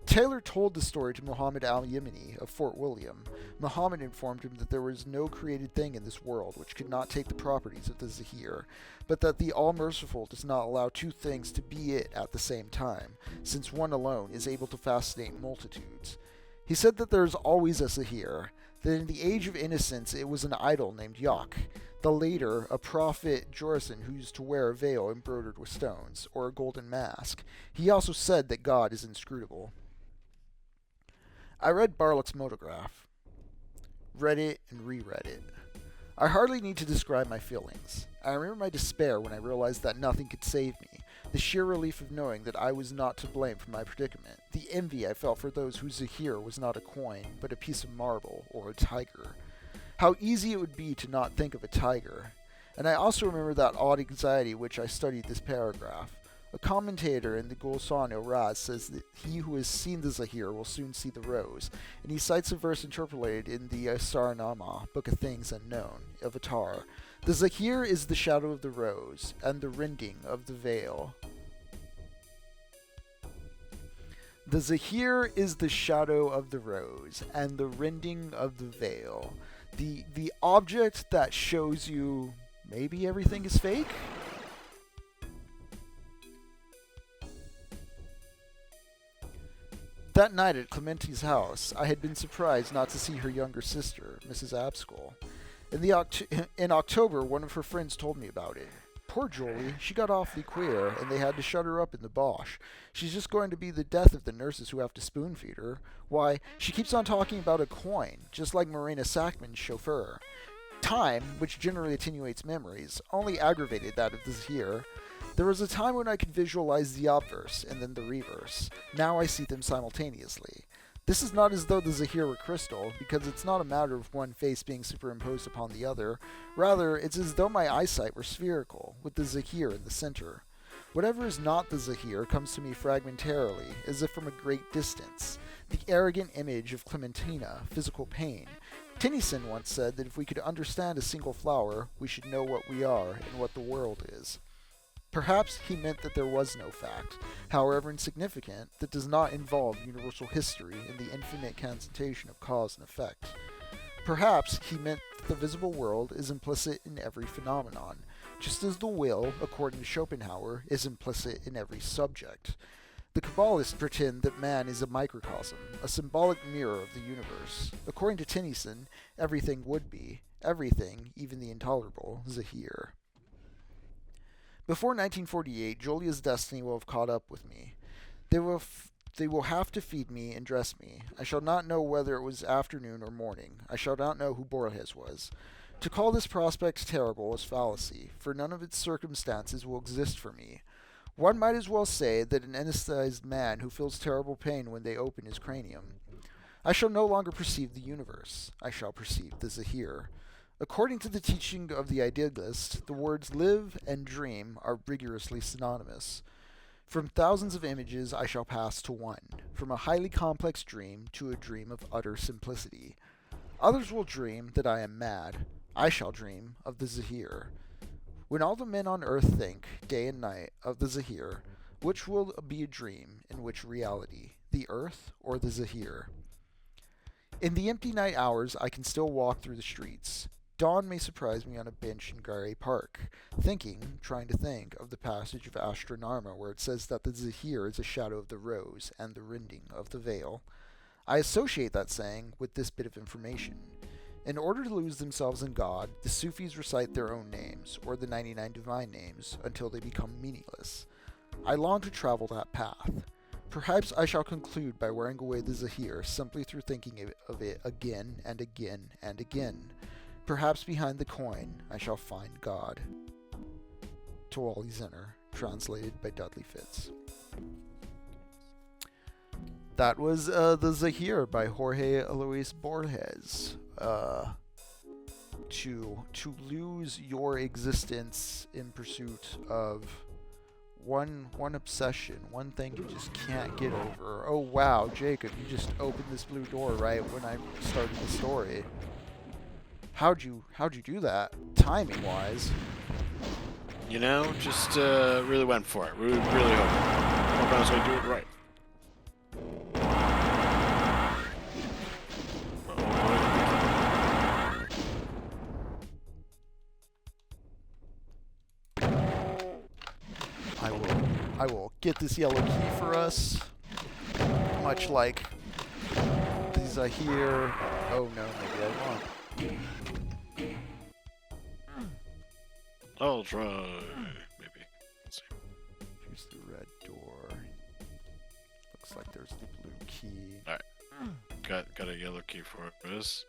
Taylor told the story to Muhammad al-Yemeni of Fort William. Muhammad informed him that there was no created thing in this world which could not take the properties of the Zahir, but that the All-Merciful does not allow two things to be it at the same time, since one alone is able to fascinate multitudes. He said that there is always a Zahir, that in the age of innocence it was an idol named Yak, the later a prophet Jorson who used to wear a veil embroidered with stones, or a golden mask. He also said that God is inscrutable. I read Barlock's monograph, read it and reread it. I hardly need to describe my feelings. I remember my despair when I realized that nothing could save me, the sheer relief of knowing that I was not to blame for my predicament, the envy I felt for those whose Zahir was not a coin, but a piece of marble or a tiger. How easy it would be to not think of a tiger. And I also remember that odd anxiety which I studied this paragraph. A commentator in the Gulsan Raz says that he who has seen the Zahir will soon see the rose, and he cites a verse interpolated in the Saranama, Book of Things Unknown, of Attar. The Zahir is the shadow of the rose, and the rending of the veil. The Zahir is the shadow of the rose, and the rending of the veil. The object that shows you maybe everything is fake? That night at Clementi's house, I had been surprised not to see her younger sister, Mrs. Abskull. In October, one of her friends told me about it. Poor Jolie, she got awfully queer, and they had to shut her up in the Bosch. She's just going to be the death of the nurses who have to spoon-feed her. Why, she keeps on talking about a coin, just like Marina Sackman's chauffeur. Time, which generally attenuates memories, only aggravated that of the Zahir. There was a time when I could visualize the obverse and then the reverse. Now I see them simultaneously. This is not as though the Zahir were crystal, because it's not a matter of one face being superimposed upon the other. Rather, it's as though my eyesight were spherical, with the Zahir in the center. Whatever is not the Zahir comes to me fragmentarily, as if from a great distance. The arrogant image of Clementina, physical pain. Tennyson once said that if we could understand a single flower, we should know what we are and what the world is. Perhaps he meant that there was no fact, however insignificant, that does not involve universal history and the infinite concentration of cause and effect. Perhaps he meant that the visible world is implicit in every phenomenon, just as the will, according to Schopenhauer, is implicit in every subject. The Kabbalists pretend that man is a microcosm, a symbolic mirror of the universe. According to Tennyson, everything would be, everything, even the intolerable, Zahir. Before 1948, Julia's destiny will have caught up with me. They will have to feed me and dress me. I shall not know whether it was afternoon or morning. I shall not know who Borges was. To call this prospect terrible is fallacy, for none of its circumstances will exist for me. One might as well say that an anesthetized man who feels terrible pain when they open his cranium. I shall no longer perceive the universe. I shall perceive the Zahir. According to the teaching of the idealist, the words live and dream are rigorously synonymous. From thousands of images I shall pass to one, from a highly complex dream to a dream of utter simplicity. Others will dream that I am mad. I shall dream of the Zahir. When all the men on earth think, day and night, of the Zahir, which will be a dream and which reality, the earth or the Zahir? In the empty night hours I can still walk through the streets. Dawn may surprise me on a bench in Garey Park, trying to think, of the passage of Astronarma where it says that the Zahir is a shadow of the rose and the rending of the veil. I associate that saying with this bit of information. In order to lose themselves in God, the Sufis recite their own names, or the 99 divine names, until they become meaningless. I long to travel that path. Perhaps I shall conclude by wearing away the Zahir simply through thinking of it again and again and again. Perhaps behind the coin I shall find God. To Wally Zinner, translated by Dudley Fitz. That was the Zahir by Jorge Luis Borges. To lose your existence in pursuit of one obsession, one thing you just can't get over. Oh wow, Jacob, you just opened this blue door right when I started the story. How'd you do that, timing wise? You know, just really went for it. Really hope I was gonna do it right. I will get this yellow key for us. Much like these are here. Oh no, maybe I won't. I'll try. Maybe. Let's see. Here's the red door. Looks like there's the blue key. Alright. Got a yellow key for us.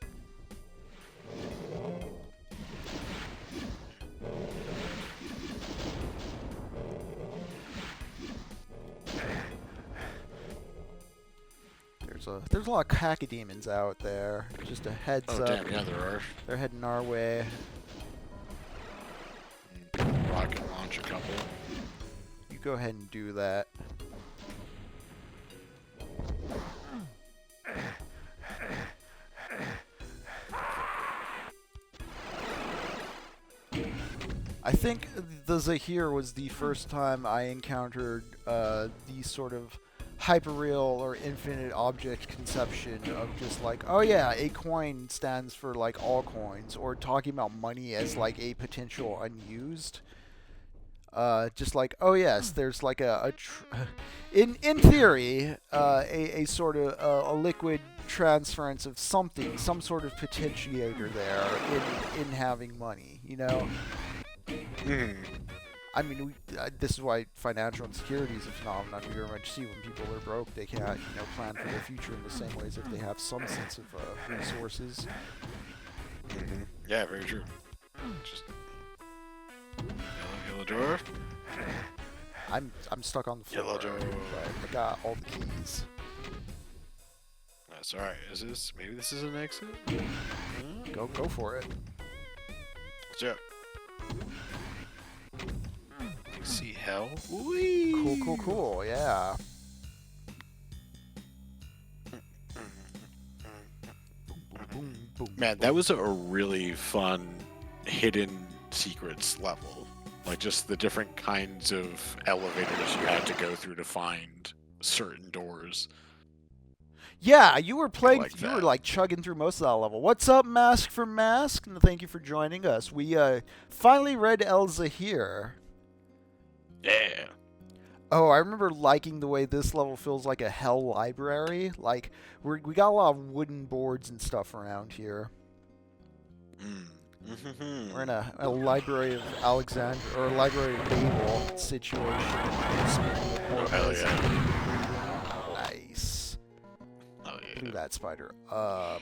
There's a lot of cacodemons out there. Just a heads up. Damn, yeah, there are. They're heading our way. Rocket launch a couple. You go ahead and do that. I think the Zahir was the first time I encountered the sort of hyperreal or infinite object conception of just like, oh yeah, a coin stands for like all coins, or talking about money as like a potential unused. Just like, oh yes, there's like in theory, a sort of a liquid transference of something, some sort of potentiator there in having money, you know. I mean, this is why financial insecurity is a phenomenon we very much see. When people are broke, they can't, plan for their future in the same way as if they have some sense of resources. Yeah, very true. Just yellow door. I'm stuck on the floor. Yellow door. But I got all the keys. That's alright. Maybe this is an exit? Go for it. So. See hell. Whee! Cool, yeah. Man, that was a really fun hidden secrets level. Like just the different kinds of elevators you had to go through to find certain doors. Yeah, you were playing. Like you that. were like chugging through most of that level. What's up, Mask for Mask? And thank you for joining us. We finally read El Zahir. Yeah. Oh, I remember liking the way this level feels like a hell library. Like we got a lot of wooden boards and stuff around here. We're in a library of Alexandria, or a library of Babel situation. Oh, hell yeah. Nice. Oh yeah. Blew that spider up.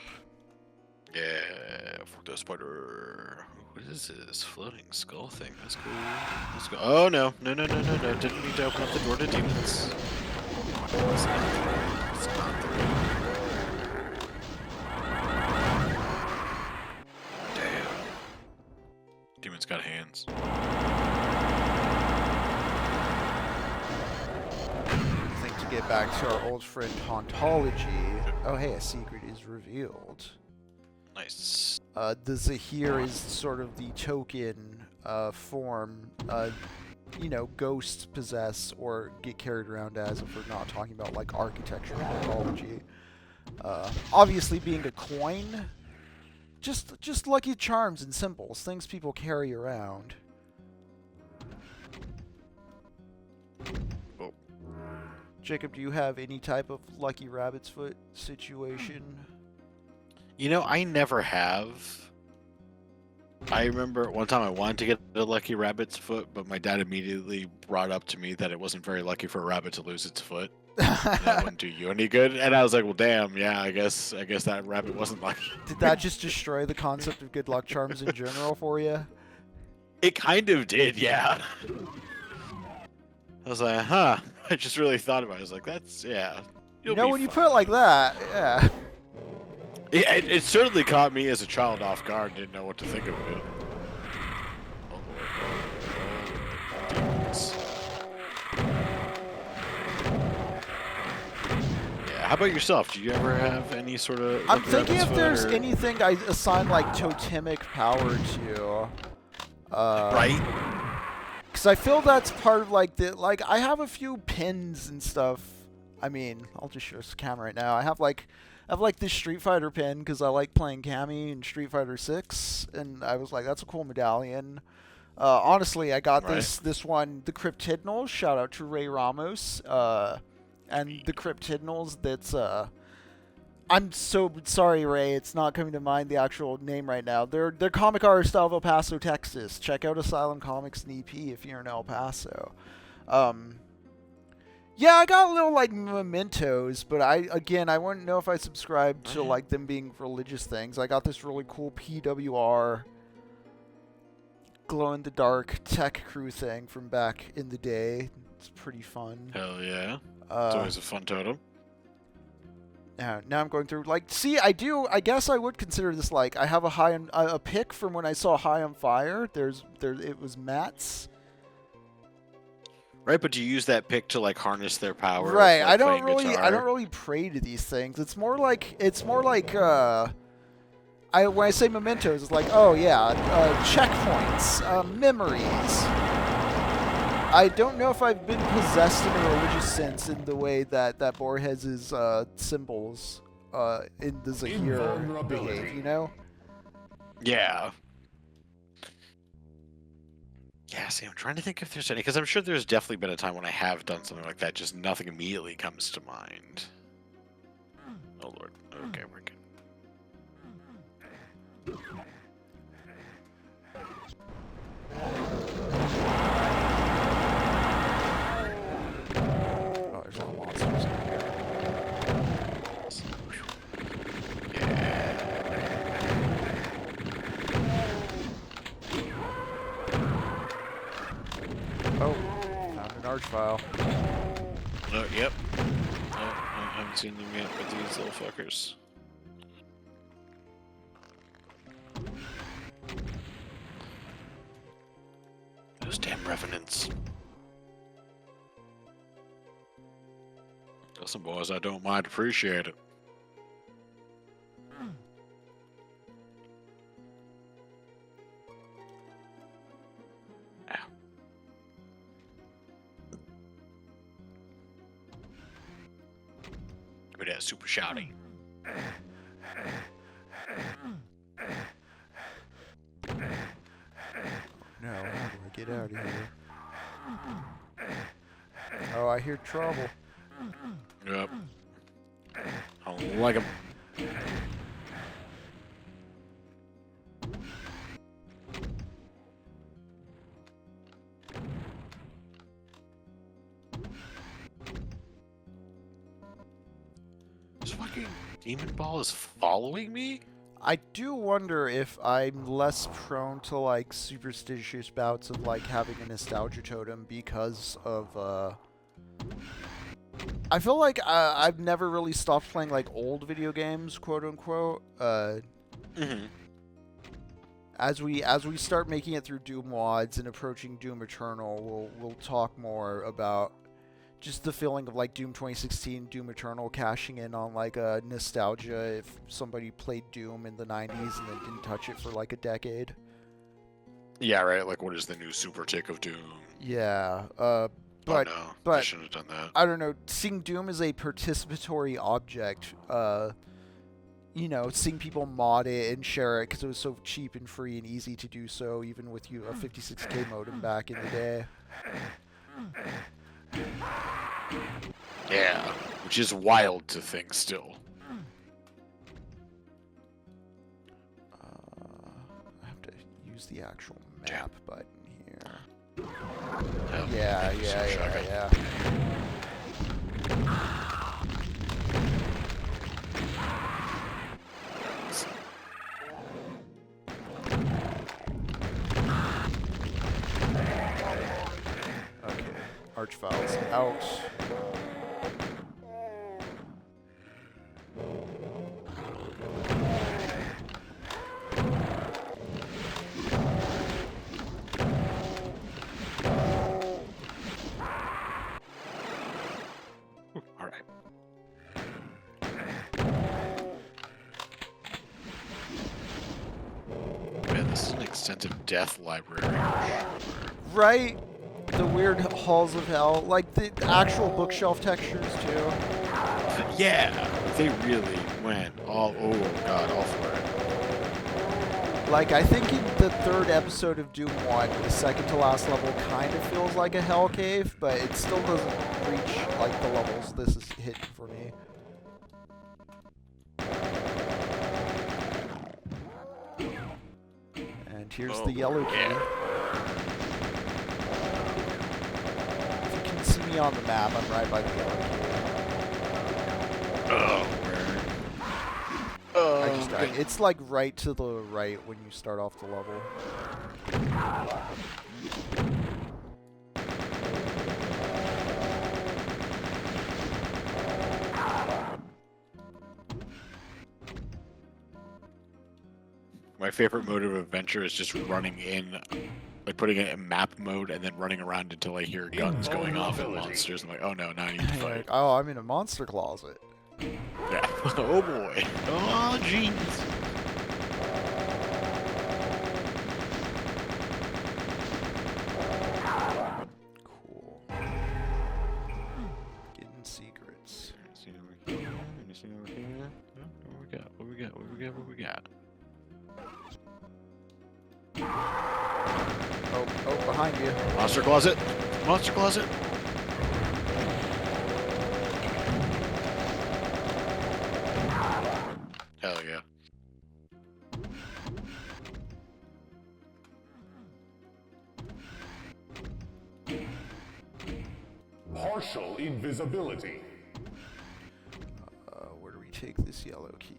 Yeah, fuck that spider. What is this floating skull thing? That's cool. Let's go. Oh no. Didn't mean to open up the door to demons. It's not there. Damn. Demons got hands. I think to get back to our old friend Hauntology. Oh hey, a secret is revealed. Nice. The Zahir is sort of the token form, ghosts possess or get carried around as, if we're not talking about like architecture and mythology. Obviously, being a coin, just lucky charms and symbols, things people carry around. Oh. Jacob, do you have any type of lucky rabbit's foot situation? You know, I never have. I remember one time I wanted to get a lucky rabbit's foot, but my dad immediately brought up to me that it wasn't very lucky for a rabbit to lose its foot. That wouldn't do you any good. And I was like, well, damn, yeah, I guess that rabbit wasn't lucky. Did that just destroy the concept of good luck charms in general for you? It kind of did, yeah. I was like, huh. I just really thought about it. I was like, that's, yeah. You know, when you put it like that, yeah. It certainly caught me as a child off guard. Didn't know what to think of it. Oh, demons. Yeah, how about yourself? Do you ever have any sort of... I'm thinking if there's anything I assign, like, totemic power to. Right? Because I feel that's part of, like, I have a few pins and stuff. I mean, I'll just show this camera right now. I have this Street Fighter pin because I like playing Cammy in Street Fighter 6, and I was like, that's a cool medallion. Honestly, I got this one, the Cryptidnals. Shout out to Ray Ramos. And the Cryptidnals. That's I'm so sorry, Ray. It's not coming to mind the actual name right now. They're comic artists out of El Paso, Texas. Check out Asylum Comics and EP if you're in El Paso. Yeah, I got little, like, mementos, but I wouldn't know if I subscribe to, like, them being religious things. I got this really cool PWR glow-in-the-dark tech crew thing from back in the day. It's pretty fun. Hell yeah. It's always a fun totem. Now I'm going through, like, see, I guess I would consider this, like, I have a pick from when I saw High on Fire. It was Matt's. Right, but do you use that pick to like harness their power? Right, like, I don't really pray to these things. It's more like when I say mementos, it's like, oh yeah, checkpoints, memories. I don't know if I've been possessed in a religious sense in the way that Borges' symbols in the ZAHIR behave, you know? Yeah. Yeah, see, I'm trying to think if there's any, because I'm sure there's definitely been a time when I have done something like that, just nothing immediately comes to mind. Oh, Lord. Okay, we're good. Oh, there's all monsters in here. Oh, found an arch file. Oh, yep. Oh, I haven't seen them yet with these little fuckers. Those damn revenants. Listen, boys, I don't mind, appreciate it. Give me that super shouty. No, how do I get out of here? Oh, I hear trouble. Yep. I don't like him. This fucking demon ball is following me? I do wonder if I'm less prone to, like, superstitious bouts of, like, having a nostalgia totem because of, I feel like I've never really stopped playing, like, old video games, quote-unquote. As we start making it through Doom WODs and approaching Doom Eternal, we'll talk more about just the feeling of, like, Doom 2016, Doom Eternal cashing in on, like, nostalgia if somebody played Doom in the 90s and then didn't touch it for, like, a decade. Yeah, right. Like, what is the new super tick of Doom? Yeah. But I shouldn't have done that. I don't know. Seeing Doom as a participatory object, you know, seeing people mod it and share it because it was so cheap and free and easy to do so, even with a 56K modem back in the day. Yeah, which is wild to think still. I have to use the actual map button here. Hell, Yeah. Archfiles out. All right. Man, this is an extensive death library. Right? The weird halls of hell. Like the actual bookshelf textures, too. Yeah, they really went all for it. Like, I think in the third episode of Doom 1, the second to last level kind of feels like a hell cave, but it still doesn't reach, like, the levels this is hitting for me. And here's the yellow key. Yeah. If you can see me on the map, I'm right by the yellow key. I just died. It's like right to the right when you start off the level. My favorite mode of adventure is just running in, like putting it in map mode and then running around until I hear guns going off and monsters. I'm like, oh no, now I need to fight. Like, oh, I'm in a monster closet. Yeah. Oh boy. Oh jeez. Cool. Getting secrets. Anything over here? Anything over here? What we got? What we got? What we got? What we got? Oh, behind you. Monster closet. Monster closet. Hell yeah. Partial invisibility. Where do we take this yellow key?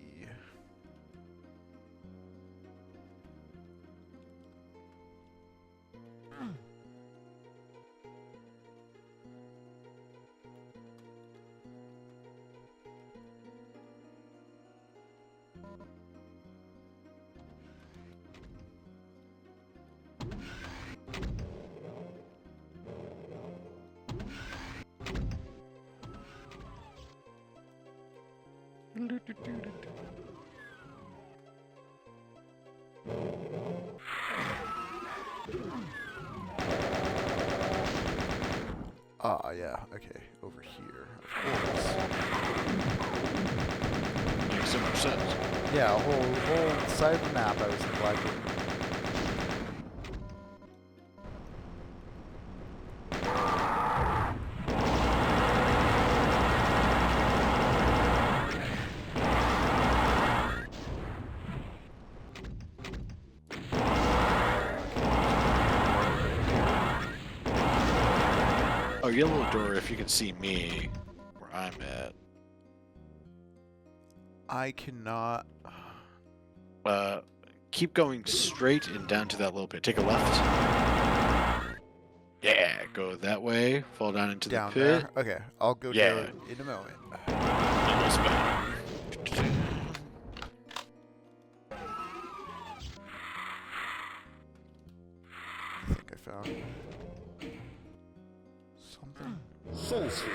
Ah, yeah, okay, over here, of course. Makes so much sense. Yeah, a whole side of the map I was neglecting. Oh, yellow door, if you can see me, where I'm at. I cannot... Keep going straight and down to that little pit. Take a left. Yeah, go that way. Fall down into down the pit. there? Okay, I'll go down in a moment. Almost better. I think I found something. Soul Sphere.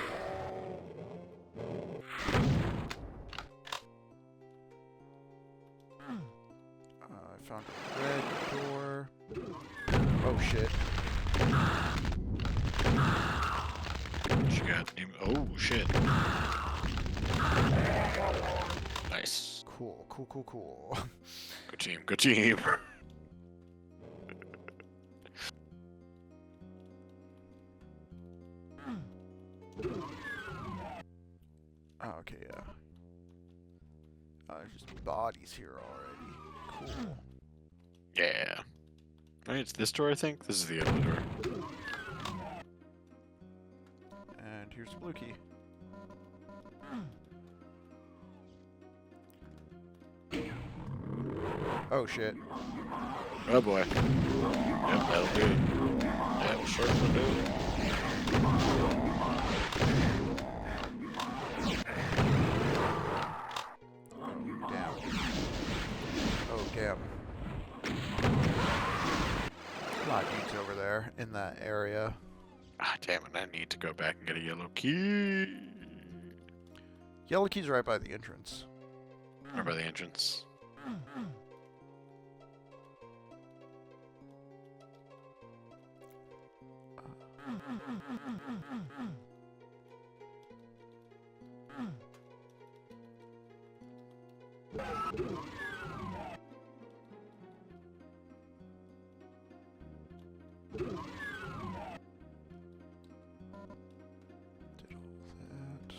I found a red door. Oh shit. What you got? Oh shit. Nice. Cool. Good team. Good team. Oh, okay, yeah. There's just bodies here already. Cool. Yeah. Right, it's this door, I think. This is the other door. And here's the blue key. Oh shit. Oh boy. Yep, that'll do it. That'll certainly do it. Damn. Oh, damn. A lot of dudes over there in that area. Ah, damn it, I need to go back and get a yellow key. Yellow key's right by the entrance. Right by the entrance. Did all that.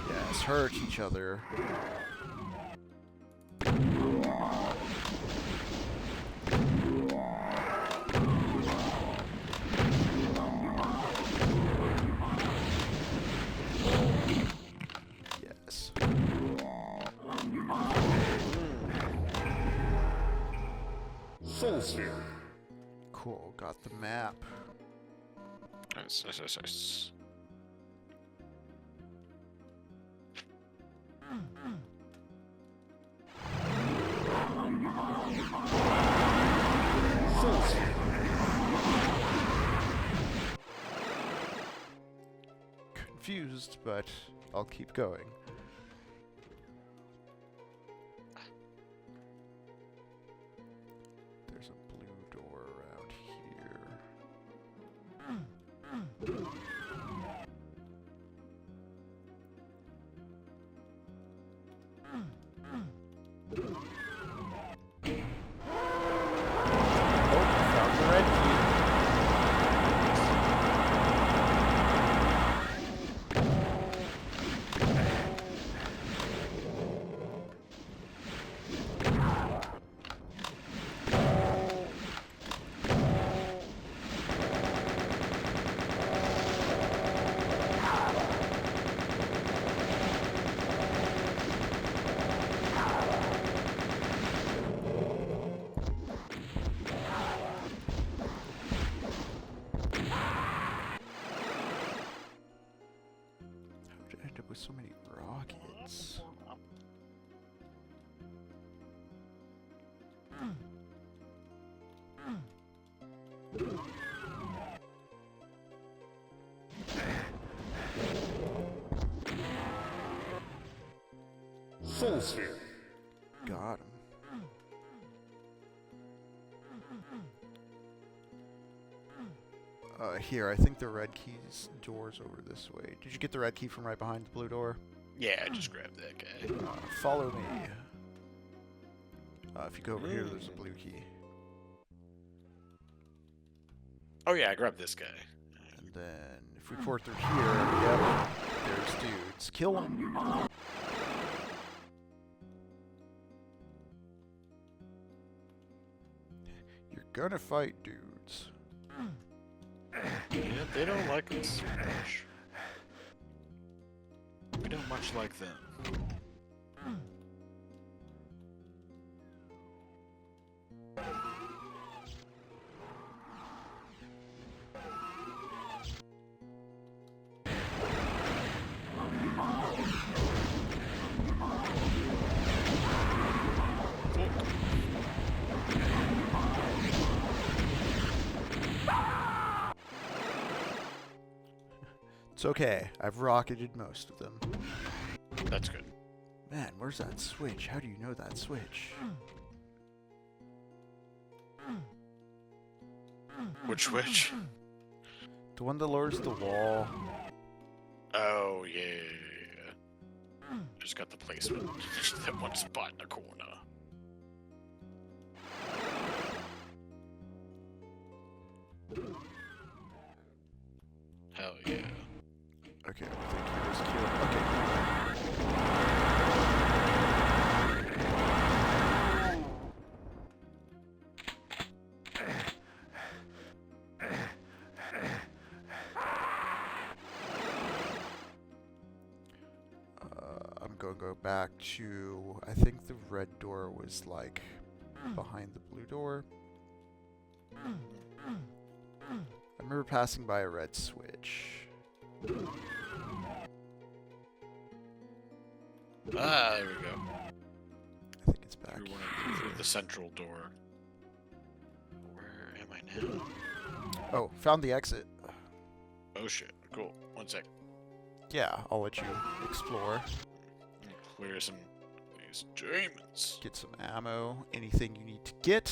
Yes, hurt each other. Yes. Soul Sphere. Cool, got the map. Nice, nice, nice, nice. Soul Sphere. Confused, but I'll keep going. There's a blue door around here. Oh, found the red key. How did I end up with so many rockets? Soul Sphere. Got him. Here, I think the red key's door's over this way. Did you get the red key from right behind the blue door? Yeah, I just grabbed that guy. Follow me. If you go over here, there's a blue key. Oh yeah, I grabbed this guy. And then, if we pour through here, yep, there's dudes. Kill them. You're gonna fight dudes. Yeah, they don't like us much. We don't much like them. It's okay. I've rocketed most of them. That's good. Man, where's that switch? How do you know that switch? Which? The one that lowers the wall. Oh yeah. Just got the placement. That one spot in the corner. Hell yeah. Okay, I think he was killed. Okay. So go back to, I think the red door was like behind the blue door. I remember passing by a red switch. Ah, there we go. I think it's back. Through the central door. Where am I now? Oh, found the exit. Oh shit, cool. One sec. Yeah, I'll let you explore. Clear some of these demons. Get some ammo, anything you need to get.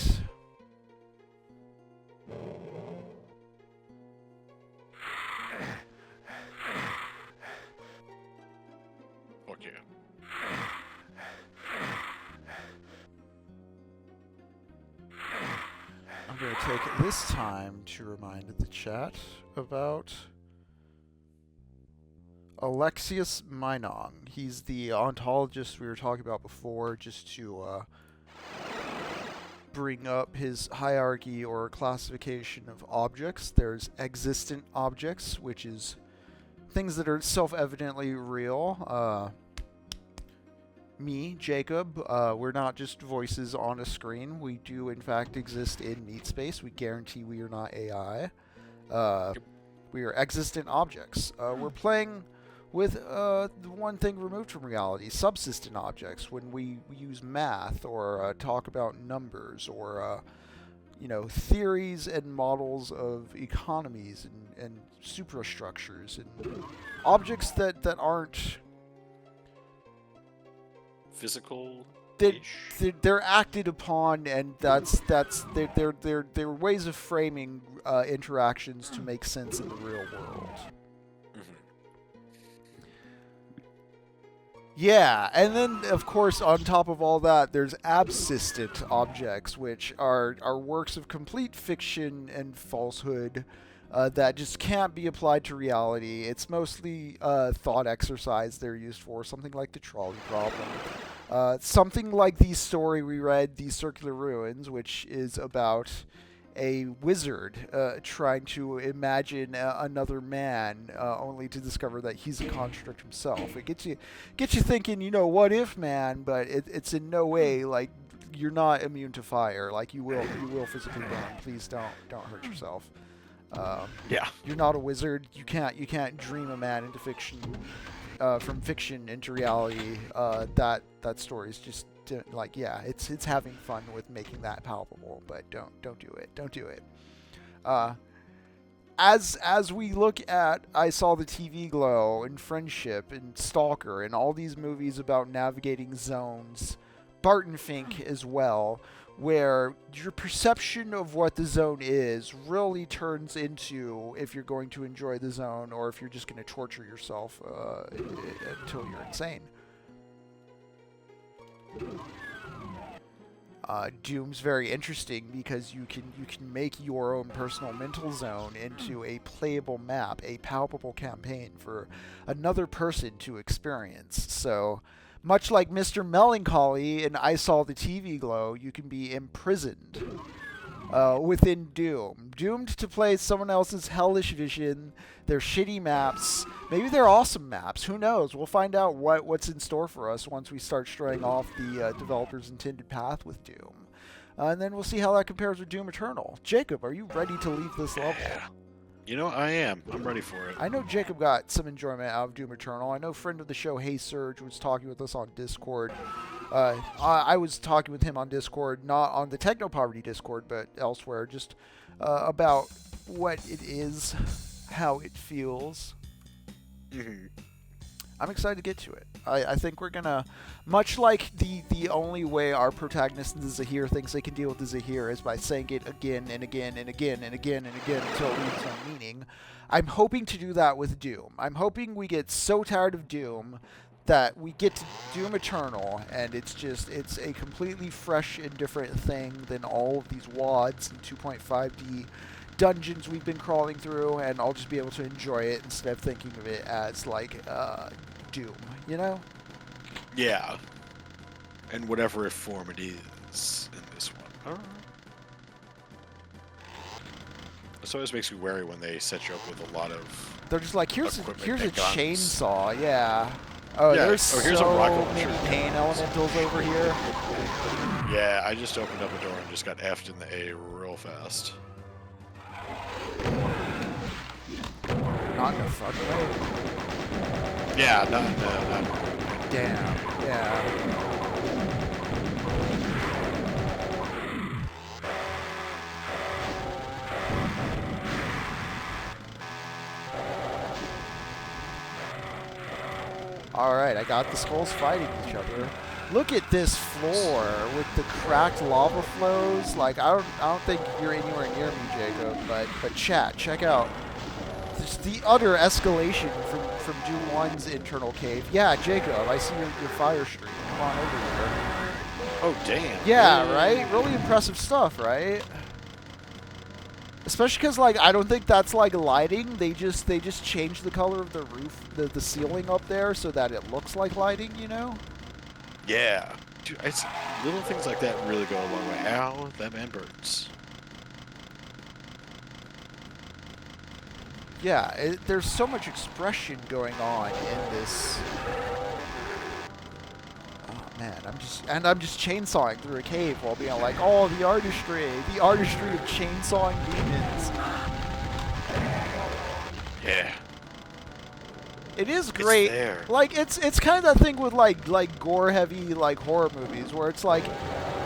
Fuck yeah. I'm going to take this time to remind the chat about Alexius Meinong. He's the ontologist we were talking about before, just to bring up his hierarchy or classification of objects. There's existent objects, which is things that are self-evidently real. Me, Jacob, we're not just voices on a screen. We do, in fact, exist in meat space. We guarantee we are not AI. We are existent objects. We're playing with the one thing removed from reality, subsistent objects, when we use math or talk about numbers or theories and models of economies and suprastructures and objects that aren't physical. They're acted upon, and they're ways of framing interactions to make sense in the real world. Yeah, and then, of course, on top of all that, there's absistent objects, which are works of complete fiction and falsehood that just can't be applied to reality. It's mostly thought exercise they're used for, something like the trolley problem. Something like the story we read, The Circular Ruins, which is about a wizard trying to imagine another man, only to discover that he's a construct himself. It gets you thinking, what if, man? But it's in no way like you're not immune to fire. Like you will physically burn. Please don't hurt yourself. Yeah, you're not a wizard. You can't dream a man into fiction, from fiction into reality. That story is just. It's having fun with making that palpable, but don't do it. Don't do it. As we look at I Saw the TV Glow and Friendship and Stalker and all these movies about navigating zones, Barton FInk as well, where your perception of what the zone is really turns into if you're going to enjoy the zone or if you're just going to torture yourself until you're insane. Doom's very interesting because you can make your own personal mental zone into a playable map, a palpable campaign for another person to experience. So, much like Mr. Melancholy in I Saw the TV Glow, you can be imprisoned within Doom. Doomed to play someone else's hellish vision, their shitty maps. Maybe they're awesome maps. Who knows? We'll find out what's in store for us once we start straying off the developer's intended path with Doom. And then we'll see how that compares with Doom Eternal. Jacob, are you ready to leave this level? I am. I'm ready for it. I know Jacob got some enjoyment out of Doom Eternal. I know friend of the show, Hey Surge, was talking with us on Discord. I was talking with him on Discord, not on the Techno Poverty Discord, but elsewhere, just about what it is, how it feels. Mm-hmm. I'm excited to get to it. I think we're gonna, much like the only way our protagonist in the ZAHIR thinks they can deal with the ZAHIR is by saying it again and again and again and again and again until it leaves no meaning. I'm hoping to do that with Doom. I'm hoping we get so tired of Doom that we get to Doom Eternal and it's a completely fresh and different thing than all of these WADs and 2.5D dungeons we've been crawling through, and I'll just be able to enjoy it instead of thinking of it as like Doom, Yeah. And whatever form it is in this one. This always makes me wary when they set you up with a lot of They're just like, here's a equipment chainsaw, yeah. Oh, Yeah. there's Oh, here's a so rocket many launcher. pain elementals over here. Yeah, I just opened up a door and just got effed in the A real fast. Not in a fun way. Yeah, not. Damn. Yeah. Alright, I got the skulls fighting each other. Look at this floor with the cracked lava flows. Like, I don't think you're anywhere near me, Jacob, but chat, check out just the utter escalation from Ju-1's internal cave. Yeah, Jacob, I see your fire stream. Come on over here. Oh, damn. Yeah, right? Really impressive stuff, right? Especially because, like, I don't think that's, like, lighting. They just changed the color of the roof, the ceiling up there so that it looks like lighting, you know? Yeah. Dude, little things like that really go a long way. Ow, that man burns. Yeah, there's so much expression going on in this. Oh man, I'm just chainsawing through a cave while being like, oh, the artistry of chainsawing demons. Yeah. It is great. It's there. Like it's kind of that thing with like gore heavy like horror movies where it's like,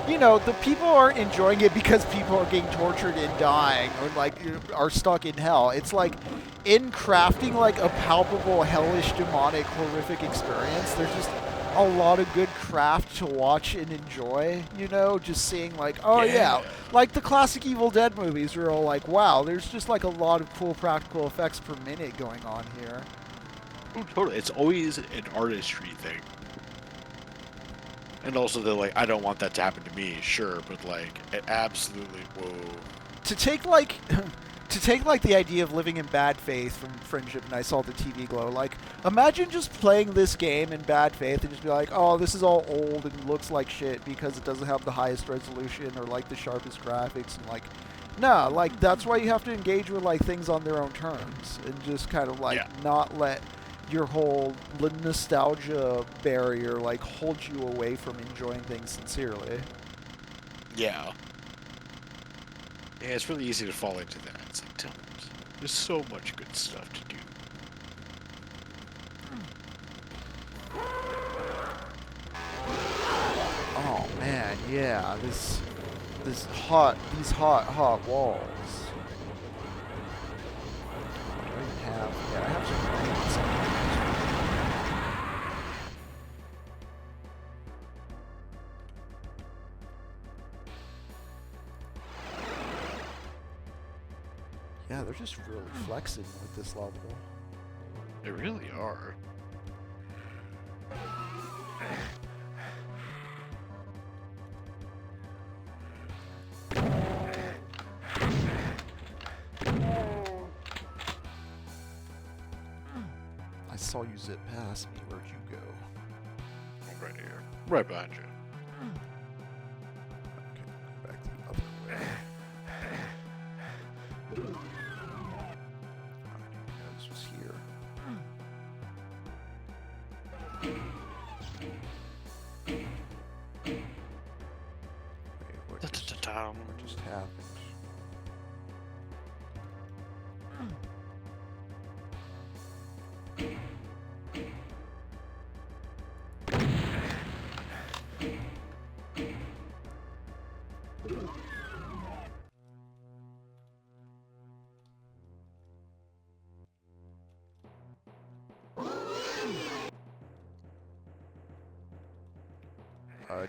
you know, the people aren't enjoying it because people are getting tortured and dying or like are stuck in hell. It's like in crafting like a palpable hellish demonic horrific experience, there's just a lot of good craft to watch and enjoy, you know, just seeing like, oh yeah, like the classic Evil Dead movies where all like, wow, there's just like a lot of cool practical effects per minute going on here. Oh, totally. It's always an artistry thing. And also, they're like, I don't want that to happen to me, sure, but like, it absolutely, whoa. To take like the idea of living in bad faith from Friendship and I Saw the TV Glow, like, imagine just playing this game in bad faith and just be like, oh, this is all old and looks like shit because it doesn't have the highest resolution or like the sharpest graphics and like, nah, like that's why you have to engage with like things on their own terms and just kind of like not let your whole nostalgia barrier like hold you away from enjoying things sincerely. Yeah. Yeah, it's really easy to fall into that. It's like, there's so much good stuff to do. Oh man, yeah, these hot walls. I have some grenades. Yeah, they're just really flexing with this level. They really are. I saw you zip past me. Where'd you go? I'm right here. Right behind you. Okay, go back the other way. I didn't know this was here. Wait, what just happened?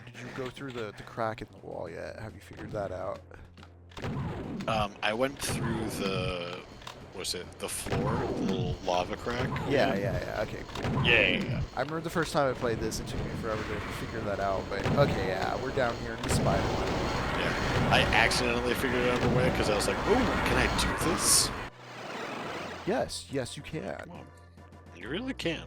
Did you go through the crack in the wall yet? Have you figured that out? I went through the floor, the little lava crack? Yeah. Okay, cool. Yeah. I remember the first time I played this, it took me forever to figure that out, but okay, yeah, we're down here in the spider one. Yeah. I accidentally figured it out the way because I was like, oh, can I do this? Yes, you can. Come on. You really can.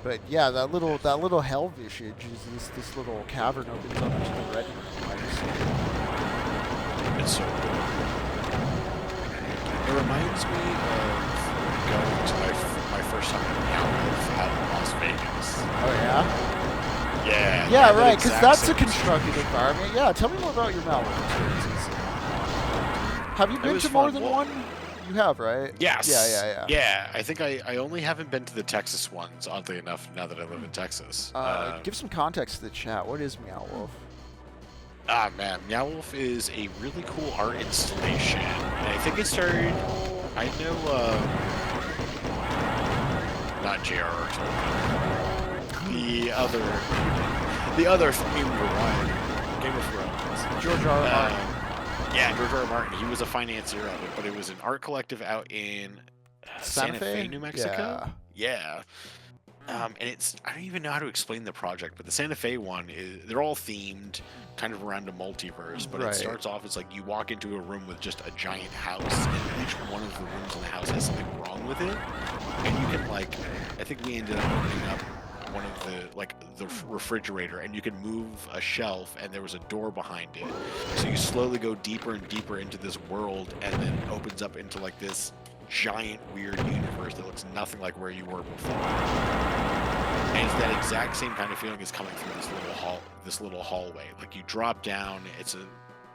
But yeah, that little hell visage is this little cavern opens up into the red room. It's so good. reminds me of going to my first time in Meow out in Las Vegas. Oh yeah. Yeah. Yeah, right. Because that's a same constructed environment. Yeah. Tell me more about your Malware experiences. Have you been was to more fun. than Well, one? You have, right? Yes. Yeah. Yeah, I think I only haven't been to the Texas ones, oddly enough, now that I live in Texas. Give some context to the chat. What is Meow Wolf? Ah, man, Meow Wolf is a really cool art installation. And I think it started, I know, not J.R.R. Tolkien. The other Game of Thrones. George R. R. Martin. Yeah, George R. R. Martin. He was a financier of it, but it was an art collective out in Santa Fe, New Mexico. Yeah. And it's, I don't even know how to explain the project, but the Santa Fe one they're all themed kind of around a multiverse, but it starts off as like you walk into a room with just a giant house, and each one of the rooms in the house has something wrong with it. And you can like, I think we ended up opening up one of the refrigerator, and you can move a shelf, and there was a door behind it. So you slowly go deeper and deeper into this world, and then it opens up into like this giant weird universe that looks nothing like where you were before. And it's that exact same kind of feeling is coming through this little hallway. Like you drop down, it's a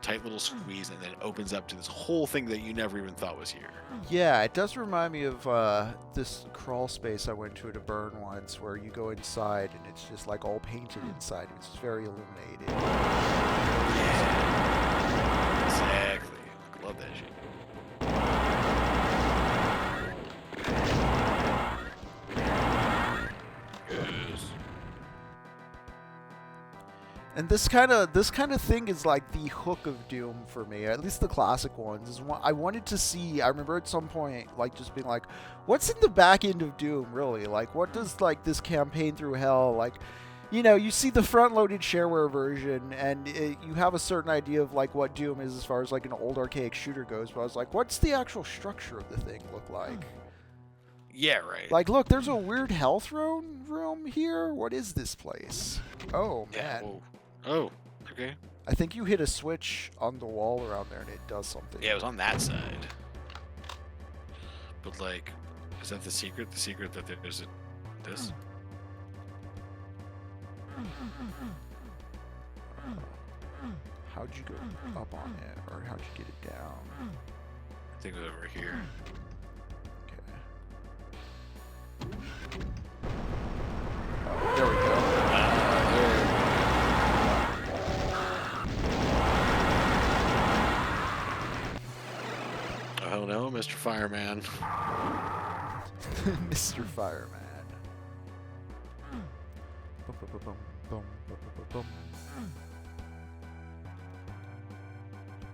tight little squeeze, and then it opens up to this whole thing that you never even thought was here. Yeah, it does remind me of this crawl space I went to at a burn once, where you go inside and it's just like all painted inside. It's very illuminated. Exactly. I love that shit. And this kind of thing is like the hook of Doom for me. At least the classic ones. Is I wanted to see. I remember at some point, like just being like, "What's in the back end of Doom, really? Like, what does like this campaign through hell like?" You know, you see the front-loaded shareware version, and you have a certain idea of like what Doom is as far as like an old archaic shooter goes. But I was like, "What's the actual structure of the thing look like?" Yeah, right. Like, look, there's a weird hell throne room here. What is this place? Oh man. Whoa. Oh, okay. I think you hit a switch on the wall around there and it does something. Yeah, it was on that side. But like, is that the secret? The secret that there's this? How'd you go up on it, or how'd you get it down? I think it was over here. Okay. Oh, there we go. Oh no, Mr. Fireman. Mr. Fireman.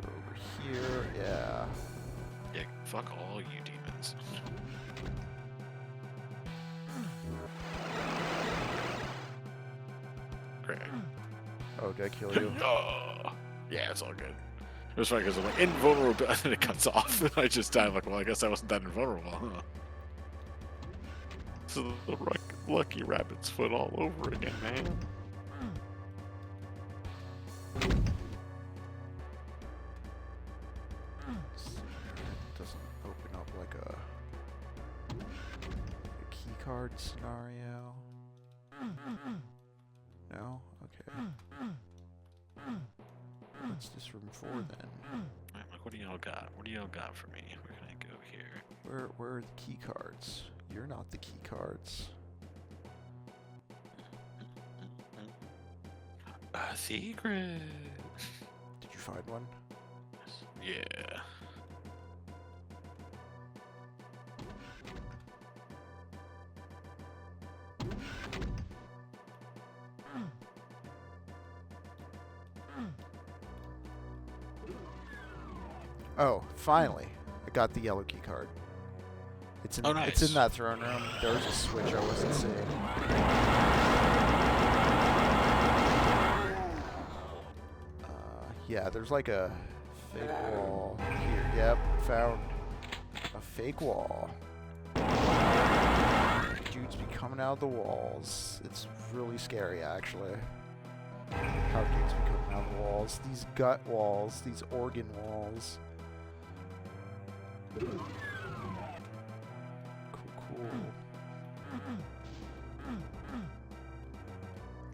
Over here, yeah. Yeah, fuck all you demons. Great. Oh, did I kill you? Oh, yeah, it's all good. It was funny because I'm like, invulnerable, and then it cuts off, and I just died. Like, well, I guess I wasn't that invulnerable, huh? So the lucky rabbit's foot all over again, man. It doesn't open up like a key card scenario. No? Okay. What's this room for then? Right, like, what do y'all got? What do y'all got for me? Where can I go here? Where are the key cards? You're not the key cards. A secret. Did you find one? Yeah. Oh, finally. I got the yellow key card. It's in, nice. It's in that throne room. There was a switch I wasn't seeing. Yeah, there's like a fake wall here. Yep, found a fake wall. Dudes be coming out of the walls. It's really scary, actually. How dudes be coming out of the walls. These gut walls, these organ walls.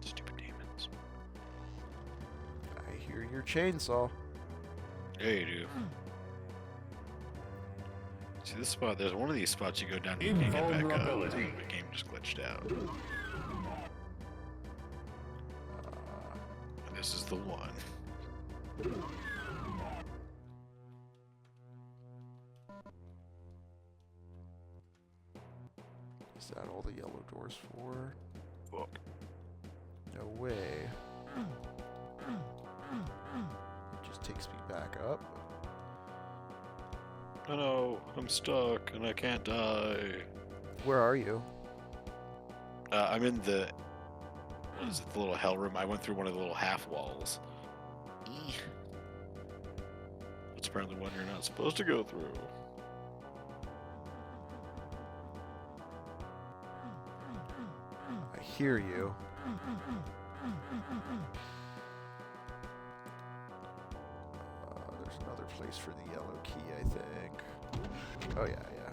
Stupid demons. I hear your chainsaw. Yeah, you do. See this spot? There's one of these spots you go down to you can't get back up. Invulnerability. The game just glitched out. And this is the one. Is that all the yellow doors for? Book. No way. It just takes me back up. Oh no, I'm stuck and I can't die. Where are you? I'm in the... What is it? The little hell room. I went through one of the little half walls. It's apparently one you're not supposed to go through. I hear you. There's another place for the yellow key, I think. Oh, yeah, yeah.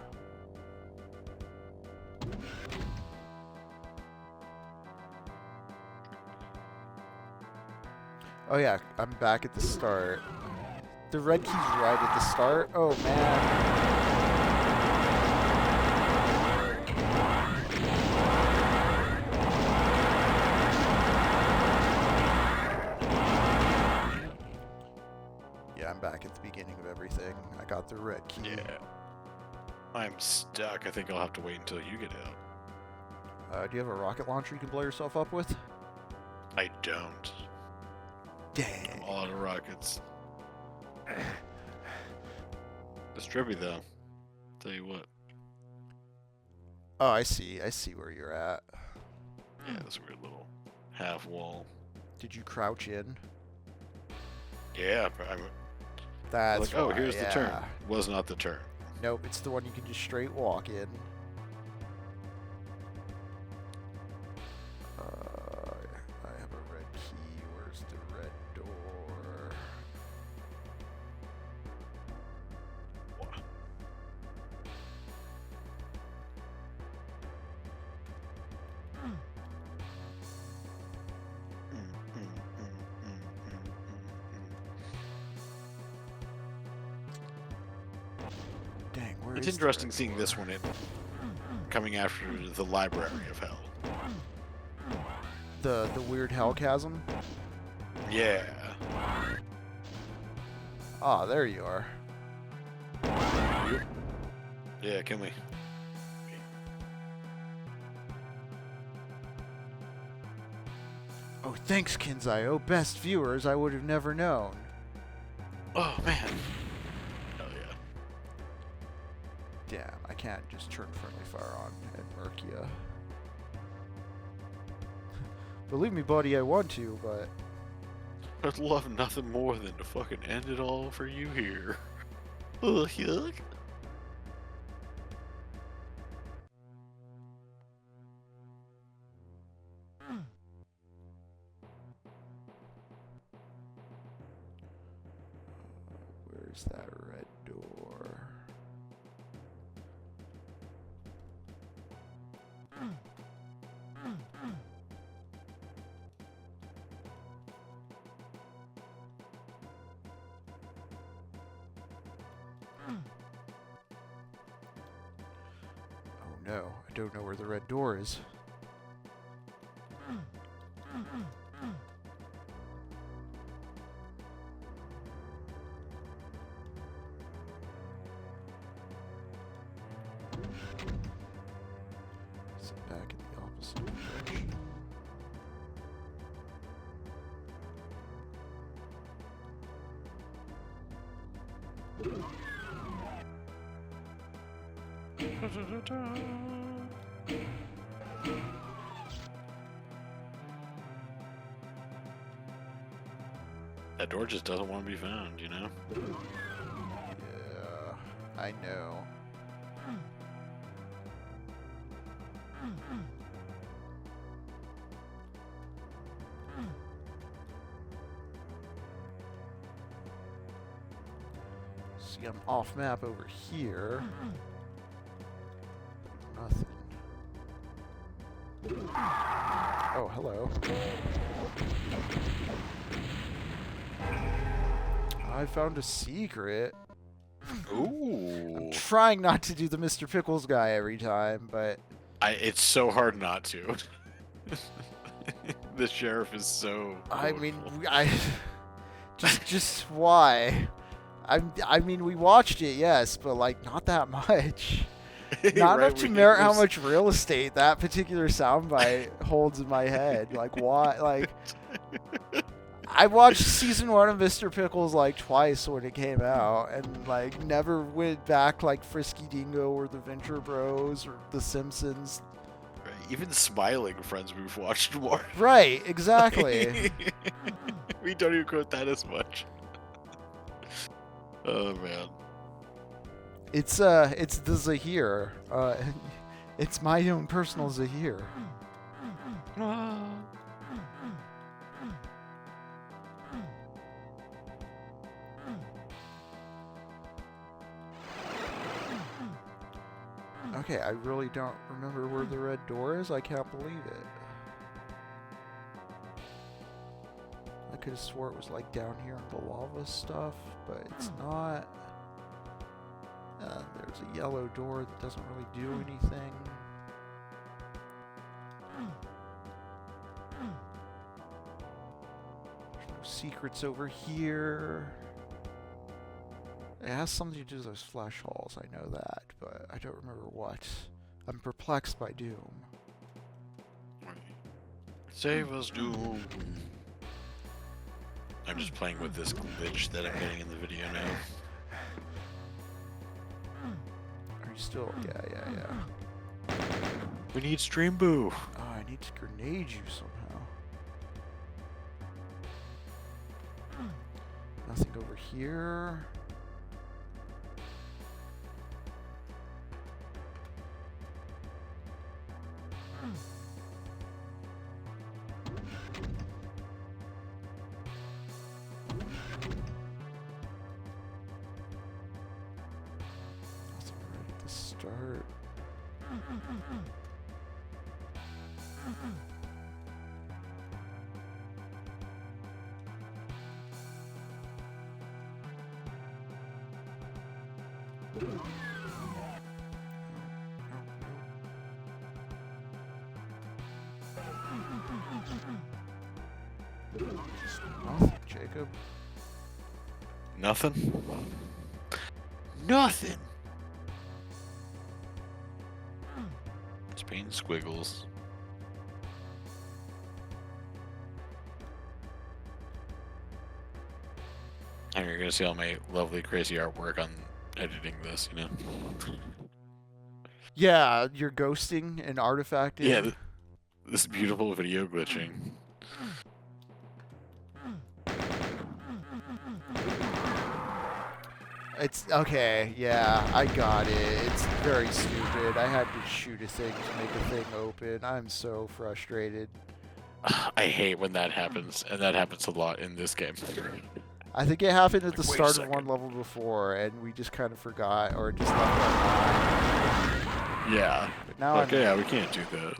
Oh, yeah, I'm back at the start. The red key's right at the start? Oh, man. I'm back at the beginning of everything. I got the red key. Yeah. I'm stuck. I think I'll have to wait until you get out. Do you have a rocket launcher you can blow yourself up with? I don't. Dang. I'm all out of rockets. It's trippy though. Tell you what. Oh, I see. I see where you're at. Yeah, this weird little half wall. Did you crouch in? Yeah, I'm That's like, oh, why, here's the turn. yeah. Was not the turn. Nope, it's the one you can just straight walk in. I have a red key. Where's the red door? What? Dang, where It's is the interesting red seeing door? this one in coming after the Library of Hell. The weird hell chasm? Yeah. Ah, there you are. Yeah, kill me. Oh, thanks, Kinzai. Best viewers I would have never known. Oh man. Hell yeah. Damn, I can't just turn friendly fire on and murk ya. Believe me, buddy, I want to, but... I'd love nothing more than to fucking end it all for you here. Ugh, yuck. Where's that red door? Oh no, I don't know where the red door is. Is it back in the opposite direction? That door just doesn't want to be found, you know? Yeah, I know. See, I'm off map over here. Nothing Oh, hello. I found a secret. Ooh. I'm trying not to do the Mr. Pickles guy every time, but... It's so hard not to. The sheriff is so... I mean, wonderful. just why? I mean, we watched it, yes, but, like, not that much. Not Right, enough to merit how much real estate that particular soundbite holds in my head. Like, why? Like, I watched season 1 of Mr. Pickles like twice when it came out, and like never went back like Frisky Dingo or the Venture Bros or The Simpsons. Even Smiling Friends we've watched more. Right, exactly. We don't even quote that as much. Oh man. It's the ZAHIR. It's my own personal ZAHIR. Okay, I really don't remember where the red door is. I can't believe it. I could have swore it was like down here in the lava stuff, but it's not. There's a yellow door that doesn't really do anything. There's no secrets over here. It has something to do with those flesh halls, I know that, but I don't remember what. I'm perplexed by Doom. Save us, Doom. I'm just playing with this glitch that I'm getting in the video now. Are you still? Yeah. We need Stream Boo. Oh, I need to grenade you somehow. Nothing over here. Start. Nothing, Jacob. Nothing? Nothing! It's paint squiggles. And you're gonna see all my lovely, crazy artwork on editing this, you know? Yeah, you're ghosting and artifacting. Yeah, this beautiful video glitching. It's okay, yeah, I got it. It's very stupid. I had to shoot a thing to make a thing open. I'm so frustrated. I hate when that happens, and that happens a lot in this game. I think it happened at the Wait a start of second. one level before, and we just kind of forgot or just left that line. Yeah. But now Okay, yeah, we can't do that.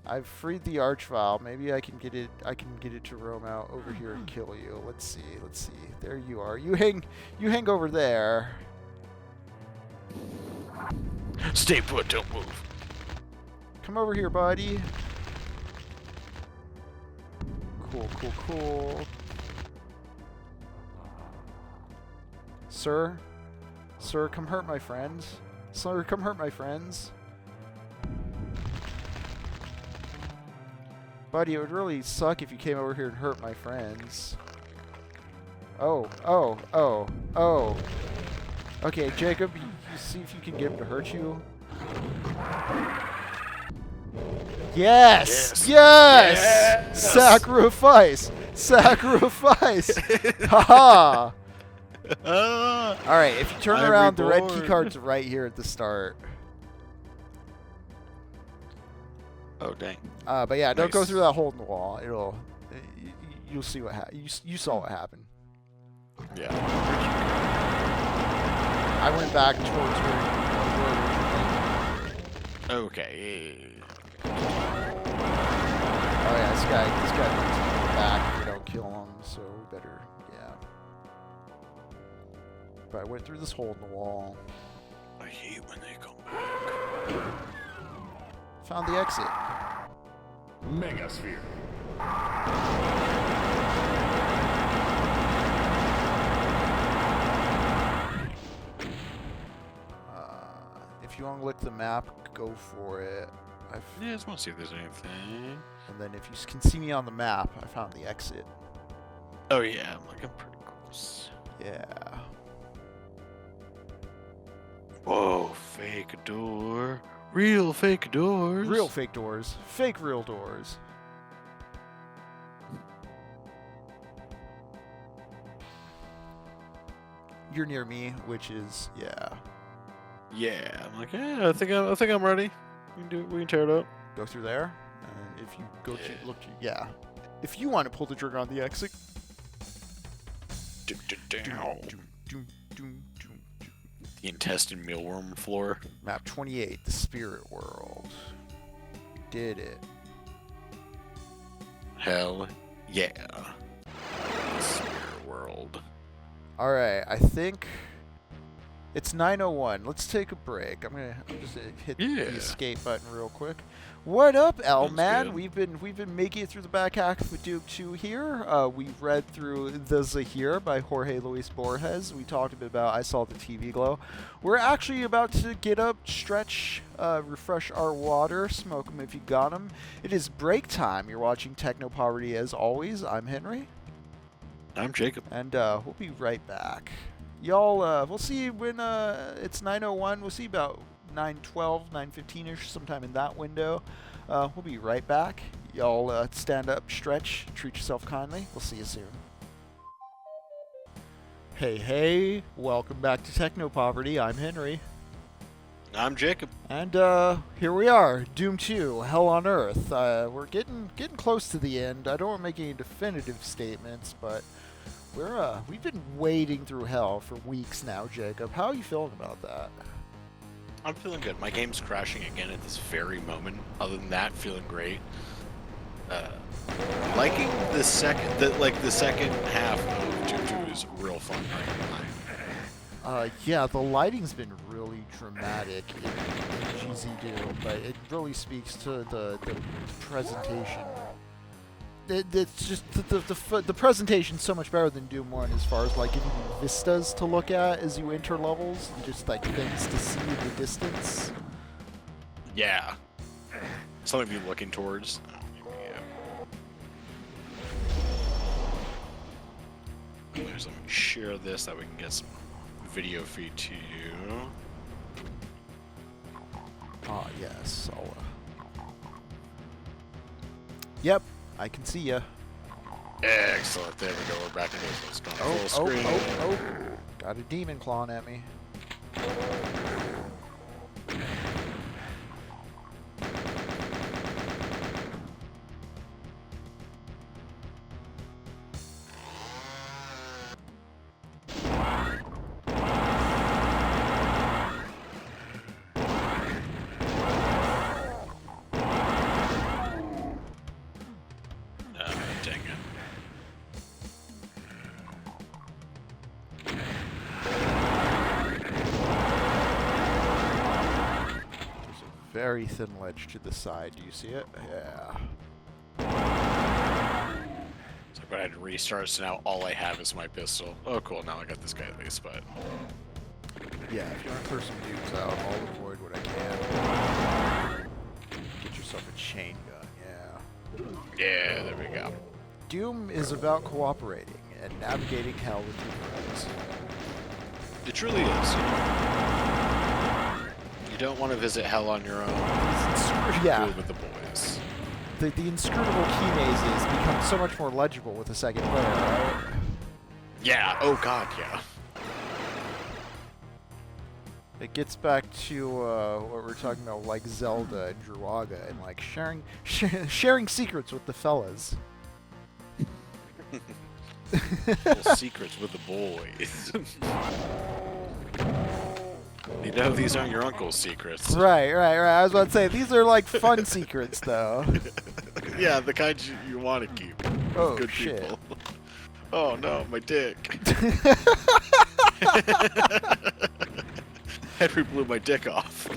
I've freed the archvile. Maybe I can get it. I can get it to roam out over here and kill you. Let's see. Let's see. There you are. You hang over there. Stay put, don't move. Come over here, buddy. Cool. Sir, come hurt my friends. Sir, come hurt my friends. Buddy, it would really suck if you came over here and hurt my friends. Oh. Okay, Jacob, you see if you can get him to hurt you. Yes! Yes! Sacrifice! Haha! Alright, if you turn I'm around, the red reborn. key card's right here at the start. Oh, dang. But yeah, don't go Nice. through that hole in the wall. You'll see what you saw what happened. Yeah. I went back towards where Okay. Oh yeah, this guy needs to go back if we don't kill him, so we better, yeah. But I went through this hole in the wall. I hate when they come back. Found the exit. Megasphere. If you want to look at the map, go for it. Yeah, I just want to see if there's anything. And then if you can see me on the map, I found the exit. Oh yeah, I'm looking pretty close. Yeah. Whoa, fake door. Real fake doors. Real fake doors. Fake real doors. You're near me, which is, yeah. Yeah, I'm like, yeah, I think I'm ready. We can do it. We can tear it up. Go through there. And if you go to, look to, yeah. If you want to pull the trigger on the exit. Down. The intestine mealworm floor. Map 28, the spirit world. You did it. Hell yeah. Spirit world. Alright, I think it's 9:01. Let's take a break. I'm just hit the escape button real quick. What up, L man? We've been making it through the back half of Duke 2 here. We've read through the ZAHIR by Jorge Luis Borges. We talked a bit about I Saw the TV Glow. We're actually about to get up, stretch, refresh our water, smoke 'em if you got 'em. It is break time. You're watching Techno Poverty as always. I'm Henry. I'm Jacob. And we'll be right back. Y'all, we'll see when it's 9:01. We'll see about 9:12, 9:15-ish, sometime in that window. We'll be right back. Y'all stand up, stretch, treat yourself kindly. We'll see you soon. Hey, welcome back to Techno Poverty. I'm Henry. I'm Jacob. And here we are, Doom 2, Hell on Earth. We're getting close to the end. I don't want to make any definitive statements, but we've been wading through hell for weeks now, Jacob. How are you feeling about that? I'm feeling good. My game's crashing again at this very moment. Other than that, feeling great. Liking the second half of Doom 2 is real fun. Yeah, the lighting's been really dramatic in GZ Doom, but it really speaks to the presentation. It's just the presentation's so much better than Doom 1 as far as like giving you vistas to look at as you enter levels and just like things to see in the distance. Yeah. Something to be looking towards. Yeah. Let me share this that we can get some video feed to you. Ah, yes. Yep. I can see ya. Excellent. There we go. We're back in business. Going full screen. Oh. Got a demon clawing at me. Very thin ledge to the side. Do you see it? Yeah. So I had to restart, so now all I have is my pistol. Oh, cool. Now I got this guy at least, but... Yeah, if you want to clear some dudes out, I'll avoid what I can. Get yourself a chain gun, yeah. Yeah, there we go. Doom is about cooperating and navigating hell with your friends. It truly is. You don't want to visit hell on your own. Yeah. Do it with the boys. The inscrutable key mazes become so much more legible with a second player, right? Yeah. Oh god, yeah. It gets back to what we're talking about, like Zelda and Druaga, and like sharing secrets with the fellas. Little secrets with the boys. You know, these aren't your uncle's secrets. Right. I was about to say, these are like fun secrets, though. Yeah, the kind you want to keep. Oh, Good shit. people. Oh no, my dick. Henry blew my dick off.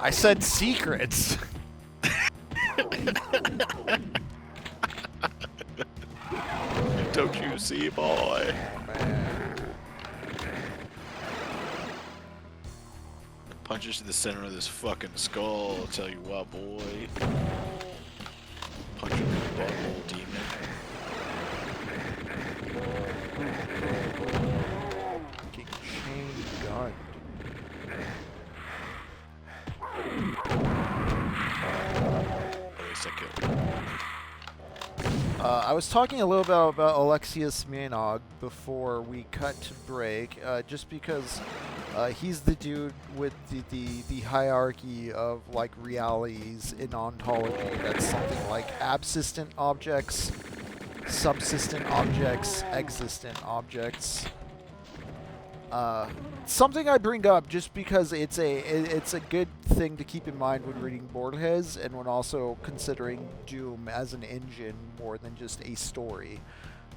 I said secrets. Don't you see, boy? Punches to the center of this fucking skull. I'll tell you what, boy. Punch him in the butthole, demon. Fucking chain gun. At least I killed him. I was talking a little bit about Alexius Mianog before we cut to break, just because he's the dude with the hierarchy of like realities in ontology. That's something like absistent objects, subsistent objects, existent objects. Something I bring up just because it's a good thing to keep in mind when reading Borges and when also considering Doom as an engine more than just a story.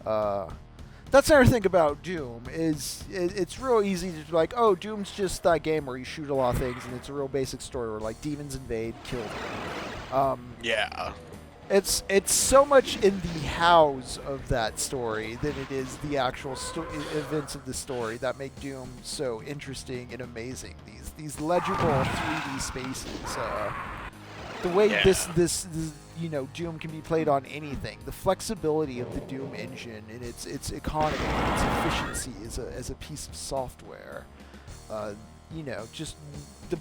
That's another thing about Doom is it's real easy to be like, oh, Doom's just that game where you shoot a lot of things and it's a real basic story where like demons invade, kill them. Yeah. It's so much in the hows of that story than it is the actual events of the story that make Doom so interesting and amazing. These legible 3D spaces, the way this Doom can be played on anything, the flexibility of the Doom engine and its economy, its efficiency as a piece of software, just the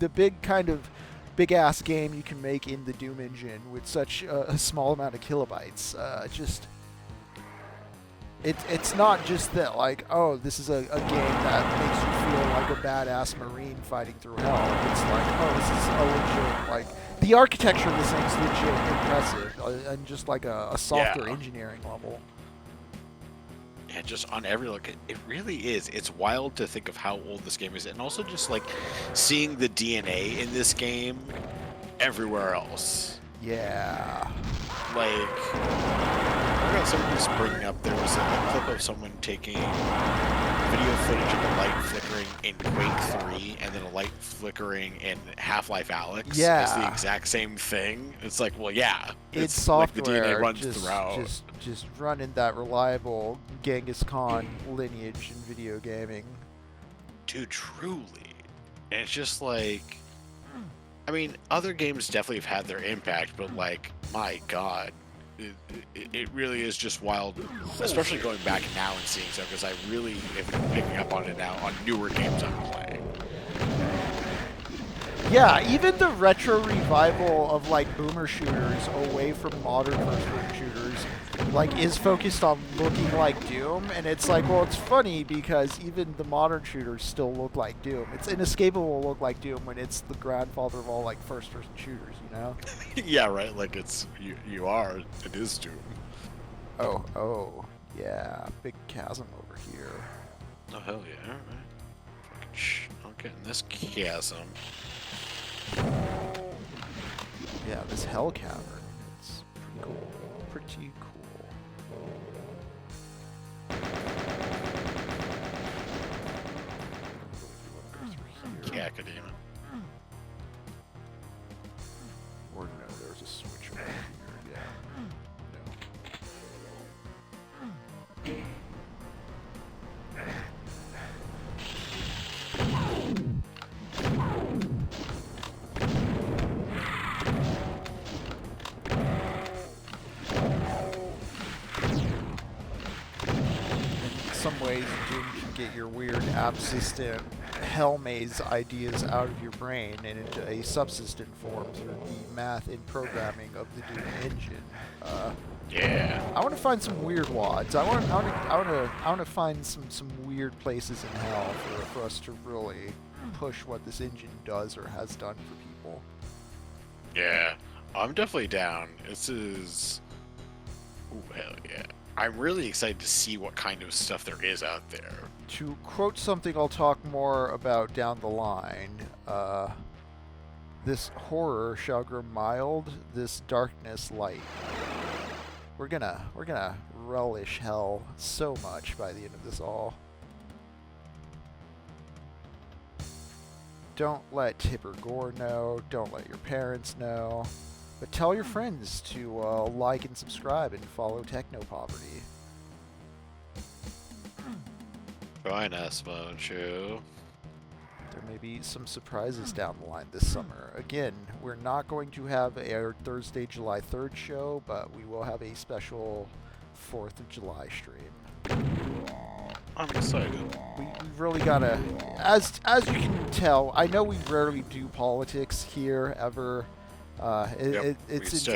big kind of big-ass game you can make in the Doom engine with such a small amount of kilobytes. It's not just that, like, oh, this is a game that makes you feel like a badass Marine fighting through hell. It's like, oh, this is a legit, like, the architecture of this thing's legit impressive, and just like a software engineering level. Yeah, just on every look, it really is. It's wild to think of how old this game is, and also just like seeing the DNA in this game everywhere else. Yeah. Like, I got someone who's bringing up, there was a clip of someone taking video footage of the light flickering in Quake 3 and then a light flickering in Half-Life Alyx. Yeah. It's the exact same thing. It's like, well, yeah. It's software. Like the DNA runs just, throughout. Just running that reliable Genghis Khan lineage in video gaming. Dude, truly. And it's just like, I mean, other games definitely have had their impact, but like, my God, it really is just wild, especially going back now and seeing stuff, because I really am picking up on it now on newer games I'm playing. Yeah, even the retro revival of like boomer shooters away from modern first-person shooters, like, is focused on looking like Doom, and it's like, well, it's funny because even the modern shooters still look like Doom. It's inescapable to look like Doom when it's the grandfather of all like first-person shooters, you know? Yeah, right. Like it is Doom. Oh, yeah, big chasm over here. Oh hell yeah! All right. Fucking I'll get in this chasm. Yeah, this hell cavern. It's pretty cool. Pretty cool. Yeah, Academia. Or no, there's a switch over here. Yeah. In some ways, Doom can get your weird absistent hell maze ideas out of your brain and into a subsistent form through the math and programming of the Doom engine. Yeah. I want to find some weird wads. I want to find some weird places in hell for us to really push what this engine does or has done for people. Yeah, I'm definitely down. This is... Ooh, hell yeah. I'm really excited to see what kind of stuff there is out there. To quote something I'll talk more about down the line, This horror shall grow mild, this darkness light. We're gonna relish hell so much by the end of this all. Don't let Tipper Gore know. Don't let your parents know. But tell your friends to like and subscribe and follow Techno Poverty. Join us, won't you? There may be some surprises down the line this summer. Again, we're not going to have our Thursday, July 3rd show, but we will have a special 4th of July stream. I'm excited. We really gotta, as you can tell, I know we rarely do politics here ever. It's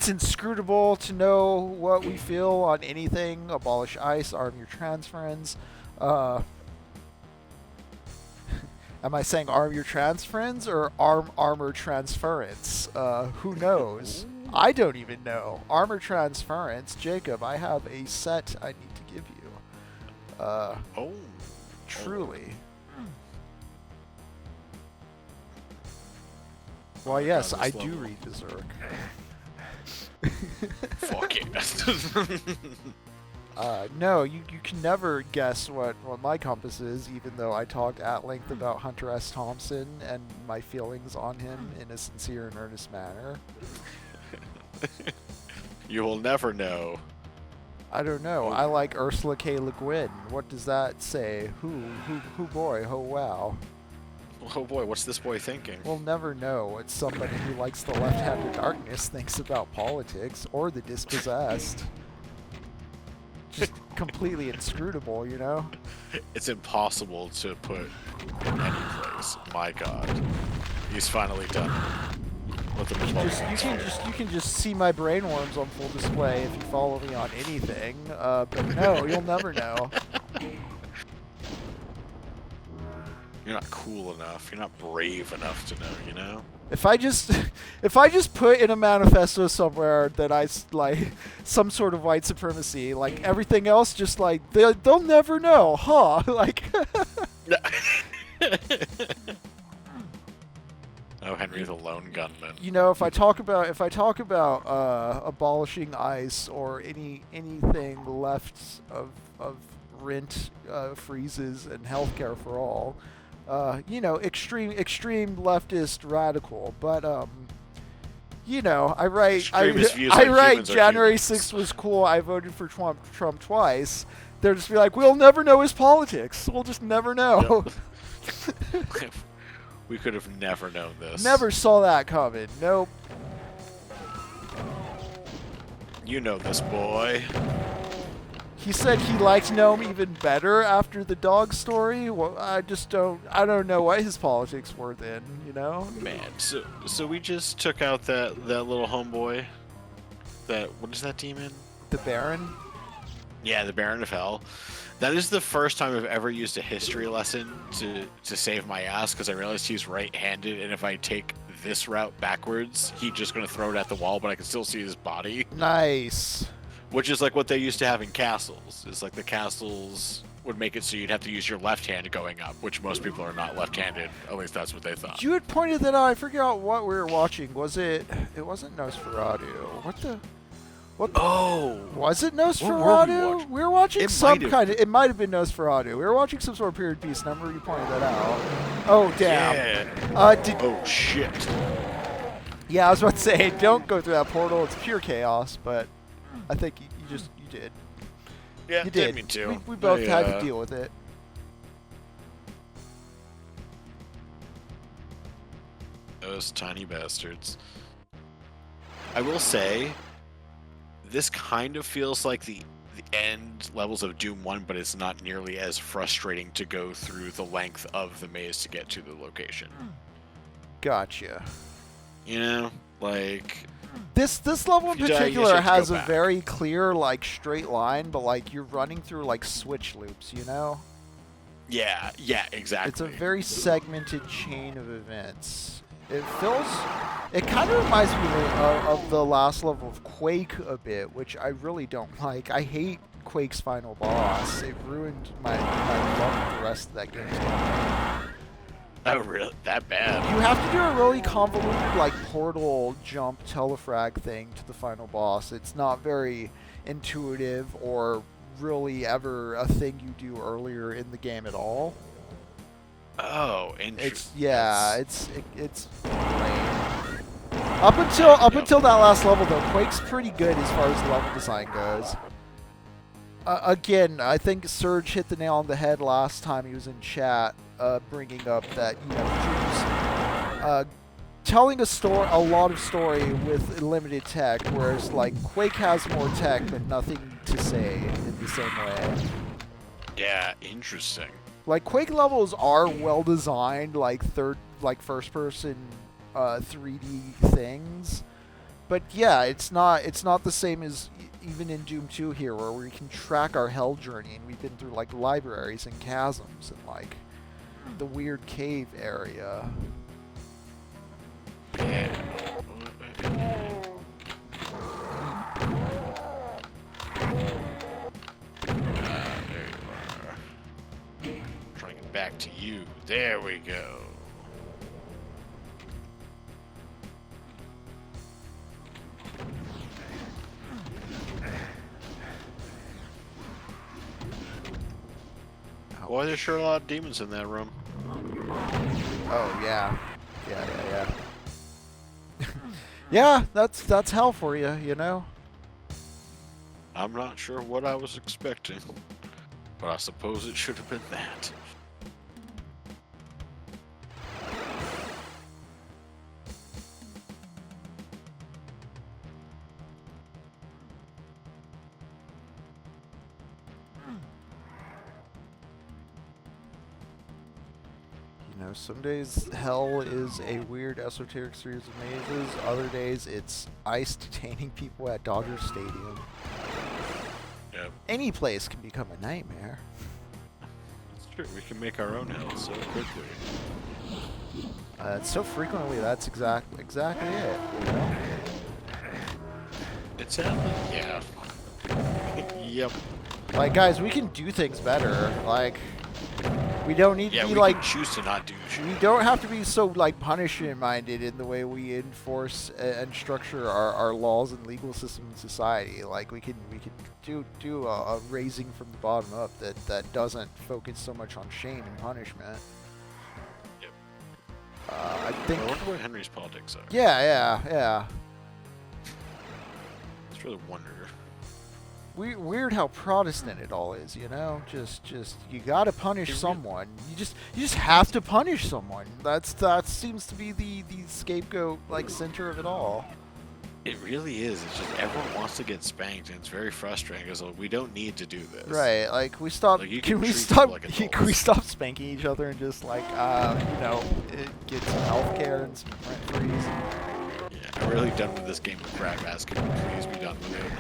inscrutable to know what we feel on anything. Abolish ICE, arm your trans friends. Am I saying arm your trans friends or armor transference? Who knows? I don't even know. Armor transference. Jacob, I have a set I need to give you. Truly. Well, yes, I do read Berserk. Fuck it. No, you can never guess what my compass is, even though I talked at length about Hunter S. Thompson and my feelings on him in a sincere and earnest manner. You will never know. I don't know. I like Ursula K. LeGuin. What does that say? Who boy, oh wow. Oh boy, what's this boy thinking? We'll never know what somebody who likes the left-handed darkness thinks about politics or the dispossessed. Just completely inscrutable, you know? It's impossible to put any place. My God. He's finally done. You can just see my brainworms on full display if you follow me on anything. But no, you'll never know. You're not cool enough. You're not brave enough to know, you know? If I just put in a manifesto somewhere that I like some sort of white supremacy, like everything else, just like they'll never know, huh? Like. Oh, Henry the Lone Gunman. You know, if I talk about abolishing ICE or anything left of rent freezes and healthcare for all, you know, extreme leftist radical. But you know, I write January 6th was cool. I voted for Trump twice. They'll just be like, we'll never know his politics. We'll just never know. Yep. We could have never known this. Never saw that coming. Nope. You know this boy. He said he liked Gnome even better after the dog story. Well, I don't know what his politics were then, you know? Man, so we just took out that little homeboy. What is that demon? The Baron? Yeah, the Baron of Hell. That is the first time I've ever used a history lesson to save my ass, because I realized he's right-handed, and if I take this route backwards, he's just going to throw it at the wall, but I can still see his body. Nice. Which is like what they used to have in castles. It's like the castles would make it so you'd have to use your left hand going up, which most people are not left-handed. At least that's what they thought. You had pointed that out. I forgot what we were watching. It wasn't Nosferatu. Oh! Was it Nosferatu? We were watching it might have been Nosferatu. We were watching some sort of period piece, and I remember you pointed that out. Oh, damn. Yeah. Oh, shit. Yeah, I was about to say, don't go through that portal. It's pure chaos, but I think you did. Yeah, you did. Me too. We both had to deal with it. Those tiny bastards. I will say, this kind of feels like the end levels of Doom 1, but it's not nearly as frustrating to go through the length of the maze to get to the location. Gotcha. You know, like... This level in particular has a very clear, like, straight line, but, like, you're running through, like, switch loops, you know? Yeah, exactly. It's a very segmented chain of events. It kind of reminds me of the last level of Quake a bit, which I really don't like. I hate Quake's final boss. It ruined my love of the rest of that game. Oh, really? That bad? You have to do a really convoluted, like, portal jump telefrag thing to the final boss. It's not very intuitive or really ever a thing you do earlier in the game at all. Oh, interesting. It's lame. Up until that last level, though, Quake's pretty good as far as level design goes. Again, I think Serge hit the nail on the head last time he was in chat, bringing up that, you know, telling a lot of story with limited tech, whereas like Quake has more tech but nothing to say in the same way. Yeah, interesting. Like Quake levels are well designed, like first person 3D things, but yeah, it's not the same as even in Doom 2 here, where we can track our hell journey, and we've been through like libraries and chasms and like the weird cave area. Yeah. There you are. Trying it back to you. There we go. Boy, there's sure a lot of demons in that room. Oh yeah. Yeah, that's hell for you, you know? I'm not sure what I was expecting, but I suppose it should have been that. You know, some days hell is a weird esoteric series of mazes, other days it's ice detaining people at Dodger Stadium. Yep. Any place can become a nightmare. It's true, we can make our own hell so quickly. So frequently, that's exactly it, you know? It's happening? Yeah. Yep. Like, guys, we can do things better. Like, we don't need to be we like... can choose to not do shit. We don't have to be so, like, punishment-minded in the way we enforce and structure our laws and legal system in society. Like, we can do a raising from the bottom up that doesn't focus so much on shame and punishment. Yep. I think... I wonder what Henry's politics are. Yeah. It's really wonder. Weird how Protestant it all is, you know? Just you gotta punish someone. You just have to punish someone. That seems to be the scapegoat, like, center of it all. It really is. It's just everyone wants to get spanked, and it's very frustrating because we don't need to do this. Right? Like, we stop. Like, Can we stop spanking each other and just like you know, get some healthcare and some rent freeze? Yeah, I'm really done with this game of crab ass. Can you please be done with it?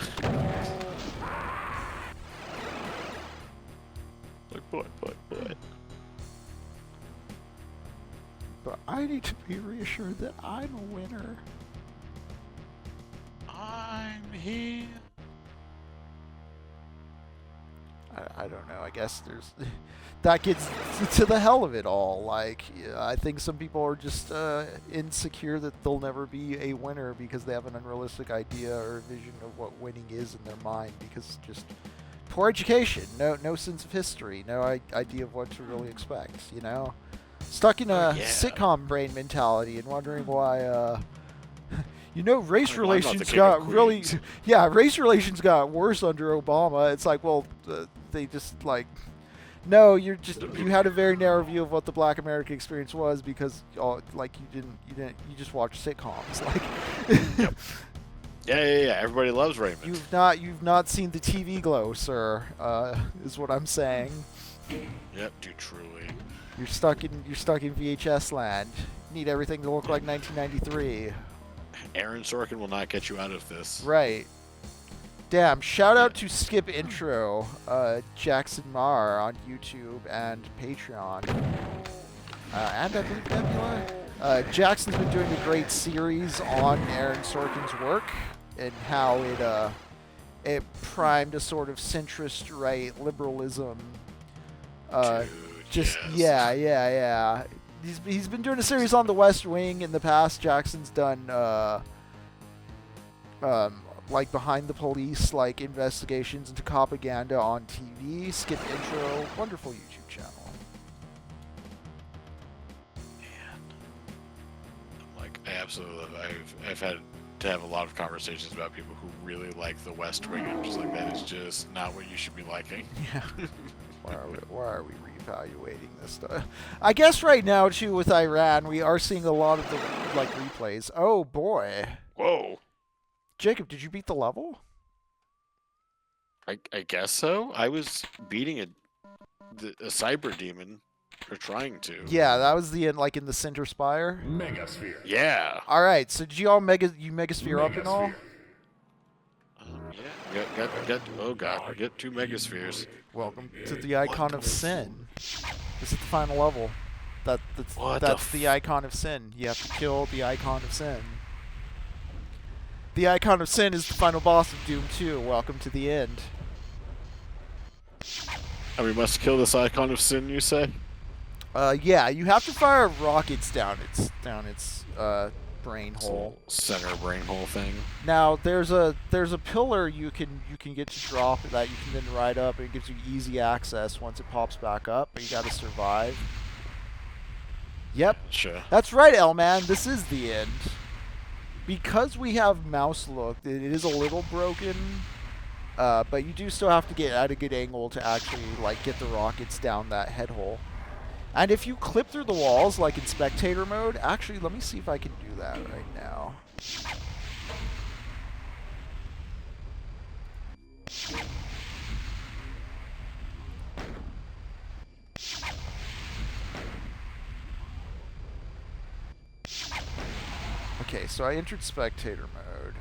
Like, what? But I need to be reassured that I'm a winner. I'm here. I don't know. I guess there's that gets to the hell of it all. Like, I think some people are just insecure that they'll never be a winner because they have an unrealistic idea or vision of what winning is in their mind, because just poor education, no sense of history, no idea of what to really expect, you know? Stuck in a sitcom brain mentality and wondering why, you know, race relations got really... Yeah, race relations got worse under Obama. It's like, well, they just, like... No, you had a very narrow view of what the Black American experience was because, like, you just watched sitcoms. Like... Yep. Yeah. Everybody loves Raymond. You've not seen the TV glow, sir. Is what I'm saying. Yep, dude, truly. You're stuck in VHS land. You need everything to look like 1993. Aaron Sorkin will not get you out of this. Right. Damn. Shout out to Skip Intro, Jackson Marr on YouTube and Patreon, and I believe Nebula. Jackson's been doing a great series on Aaron Sorkin's work and how it primed a sort of centrist right liberalism. Dude, Just yes. yeah. he's been doing a series on The West Wing in the past. Jackson's done like Behind the Police, like investigations into propaganda on TV. Skip Intro, wonderful YouTube channel. Man, I'm like, I absolutely love it. I've had to have a lot of conversations about people who really like The West Wing. I'm just like, that is just not what you should be liking. Yeah. Why are we reevaluating this stuff? I guess right now too with Iran, we are seeing a lot of the like replays. Oh boy. Whoa. Jacob, did you beat the level? I guess so. I was beating a cyber demon, or trying to. Yeah, that was the end, like in the center spire. Megasphere. Yeah. All right, so did you all megasphere up and all? Yeah. Oh god, we get 2 megaspheres. Welcome to the Icon of Sin. This is the final level. That's the Icon of Sin. You have to kill the Icon of Sin. The Icon of Sin is the final boss of Doom 2. Welcome to the end. And we must kill this Icon of Sin, you say? Yeah, you have to fire rockets down its brain hole. Center brain hole thing. Now there's a pillar you can get to drop that you can then ride up, and it gives you easy access once it pops back up, but you gotta survive. Yep. Sure. That's right, L-Man, this is the end. Because we have mouse look, it is a little broken, but you do still have to get at a good angle to actually like get the rockets down that head hole. And if you clip through the walls, like in spectator mode, actually, let me see if I can do that right now. Okay, so I entered spectator mode.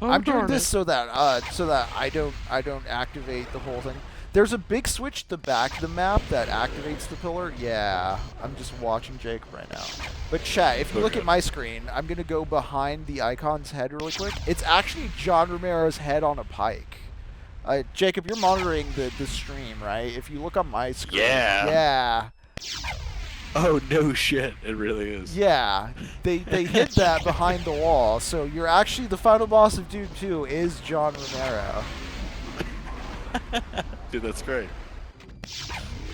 Oh, I'm doing this so that I don't activate the whole thing. There's a big switch at the back of the map that activates the pillar. Yeah, I'm just watching Jake right now. But chat, if you look at my screen, I'm gonna go behind the icon's head really quick. It's actually John Romero's head on a pike. Jacob, you're monitoring the stream, right? If you look on my screen. Yeah. Yeah. Oh no shit, it really is. Yeah, they hid that behind the wall, so you're actually the final boss of Doom 2 is John Romero. Dude, that's great.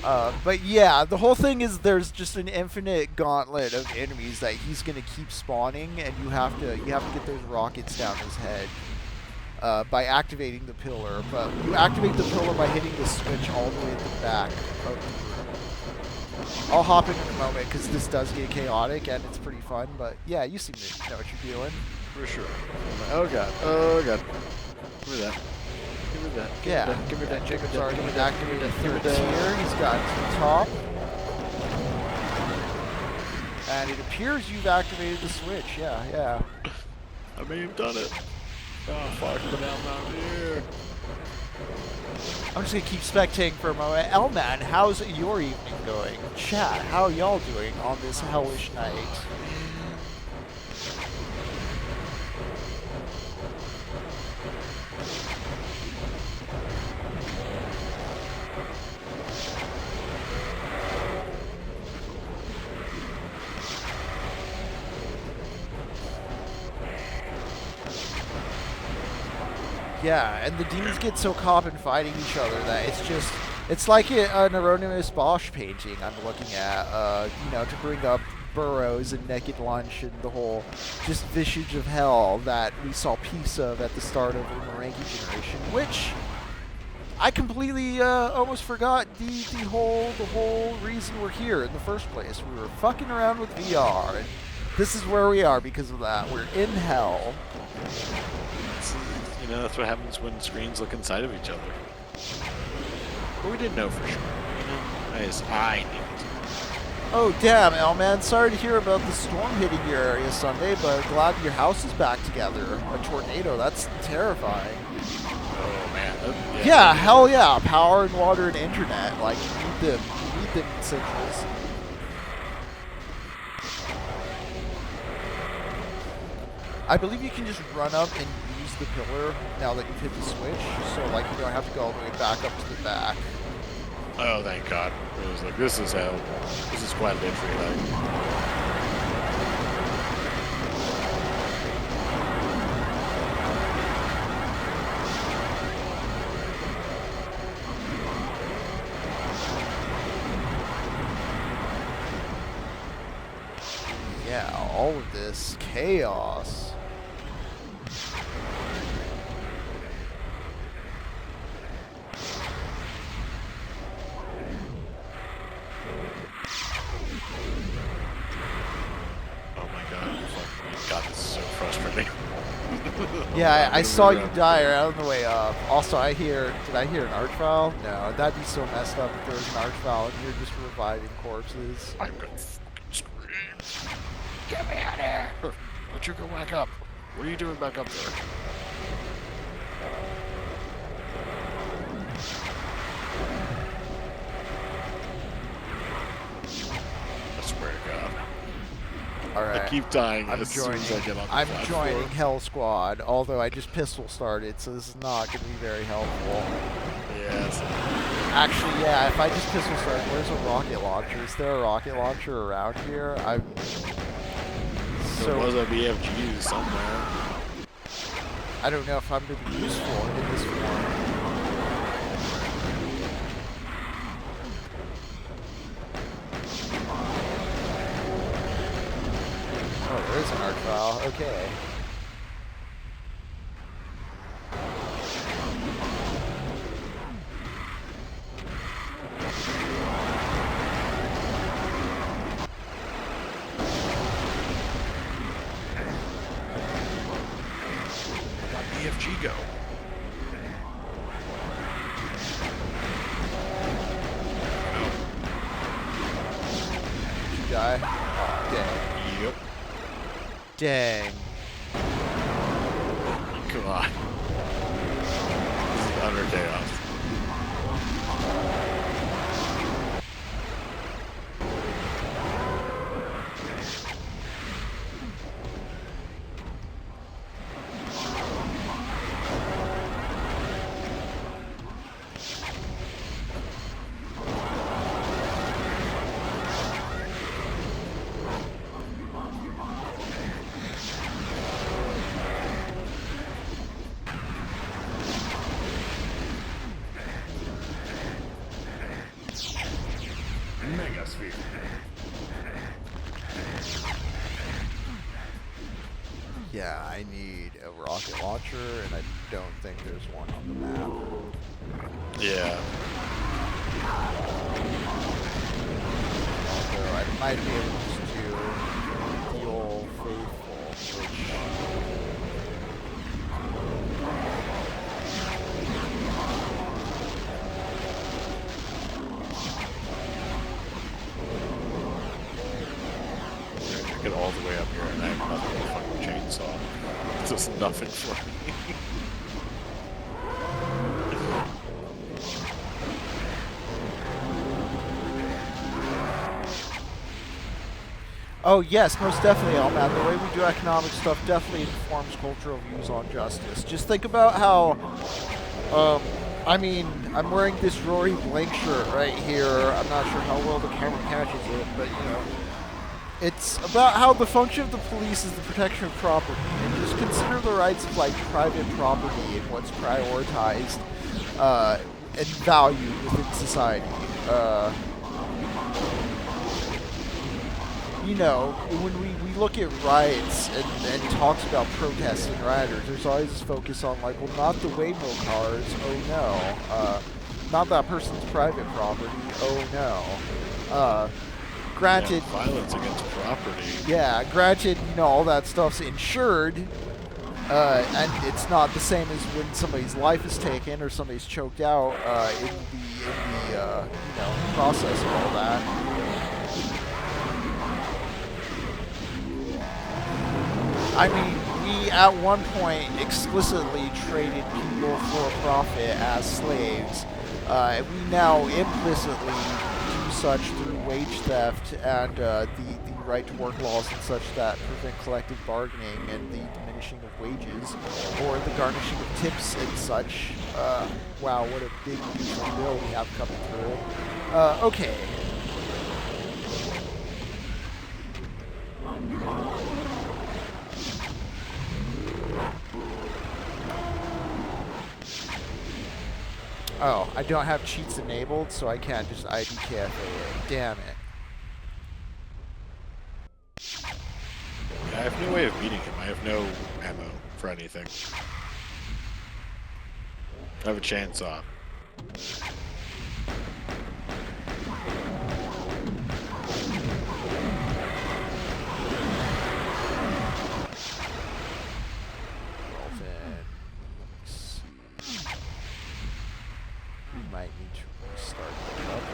But yeah, the whole thing is there's just an infinite gauntlet of enemies that he's gonna keep spawning, and you have to get those rockets down his head by activating the pillar. But you activate the pillar by hitting the switch all the way at the back of the room. I'll hop in a moment because this does get chaotic and it's pretty fun. But yeah, you seem to know what you're doing. For sure. Oh god. Oh god. Give me that. Give me that. Yeah. Give me that. Jacob's already activated the third tier. He's got to the top. And it appears you've activated the switch. Yeah, yeah. I may have done it. Oh fuck, the down here. I'm just gonna keep spectating for a moment. L-Man, how's your evening going? Chat, how y'all doing on this hellish night? Yeah, and the demons get so caught in fighting each other that it's like an anonymous Bosch painting I'm looking at, you know, to bring up Burroughs and Naked Lunch and the whole just visage of hell that we saw piece of at the start of the Morangi generation, which I completely almost forgot the whole reason we're here in the first place. We were fucking around with VR, and this is where we are because of that. We're in hell. You know, that's what happens when screens look inside of each other. But we didn't know for sure. You know, I knew it. Oh damn, L-Man, sorry to hear about the storm hitting your area Sunday, but glad your house is back together. A tornado, that's terrifying. Oh man. Yeah, hell yeah. Power and water and internet. Like, you need them. You need them essentials. I believe you can just run up and use the pillar now that you've hit the switch, so like you don't have to go all the way back up to the back. Oh, thank God. It was like, this is hell. This is quite literally like. Yeah, all of this chaos. Oh my God, God, this is so frustrating. Yeah, I saw you die right on the way up. Also, did I hear an arch foul? No, that'd be so messed up if there was an arch foul and you're just reviving corpses. I'm gonna scream. Get me out of here! Let you go back up. What are you doing back up there? I swear to God. Alright. I keep dying as soon as I get on the I'm platform. joining Hell Squad, although I just pistol started, so this is not going to be very helpful. Yes. Actually, yeah, if I just pistol start, where's a rocket launcher? Is there a rocket launcher around here? There was a BFG somewhere. I don't know if I'm going to be useful in this form. Oh, there is an arc file. Okay. BFG go. Did you die? Oh, dang. Yep. Dang. God. This is utter chaos. Megasphere. Yeah, I need a rocket launcher, and I don't think there's one on the map. Yeah. Although I might be able to just do the old faithful, which... Get all the way up here and I have nothing but a fucking chainsaw. It's just nothing for me. Oh yes, most definitely, Elman. The way we do economic stuff definitely informs cultural views on justice. Just think about how, I mean, I'm wearing this Rory Blank shirt right here. I'm not sure how well the camera catches it, but you know, it's about how the function of the police is the protection of property, and just consider the rights of like private property and what's prioritized and valued within society. You know, when we look at riots and talks about protests and rioters, there's always this focus on like, well, not the Waymo cars, oh no. Not that person's private property, oh no. Granted, Yeah, violence against property. yeah, granted, you know, all that stuff's insured, and it's not the same as when somebody's life is taken or somebody's choked out in the you know, process of all that. I mean, we at one point explicitly traded people for profit as slaves. We now implicitly do such through wage theft and the right to work laws and such that prevent collective bargaining and the garnishing of wages or the garnishing of tips and such. Wow, what a big bill we have coming through. Okay. Oh, I don't have cheats enabled, so I can't just IDKFA it. Damn it. I have no way of beating him. I have no ammo for anything. I have a chainsaw. Well then, let's see. We might need to restart the level.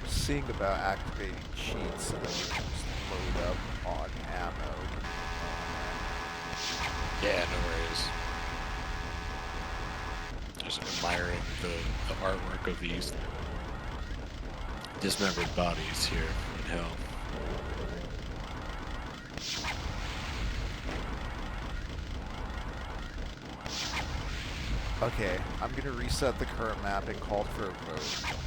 Seeing about activating cheats so that we can just load up on ammo. Yeah, no worries. Just admiring the artwork of these dismembered bodies here in hell. Okay, I'm gonna reset the current map and call for a vote.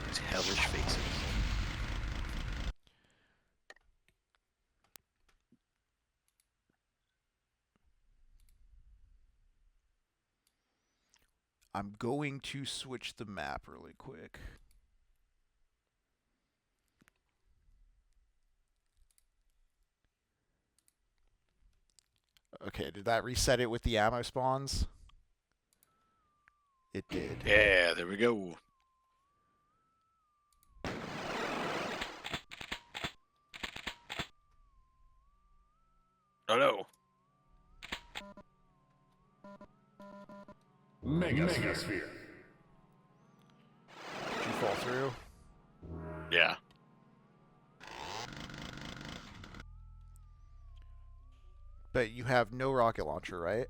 These hellish faces. I'm going to switch the map really quick. Okay, did that reset it with the ammo spawns? It did. Yeah, there we go. Oh no. Megasphere. Did you fall through? Yeah. But you have no rocket launcher, right?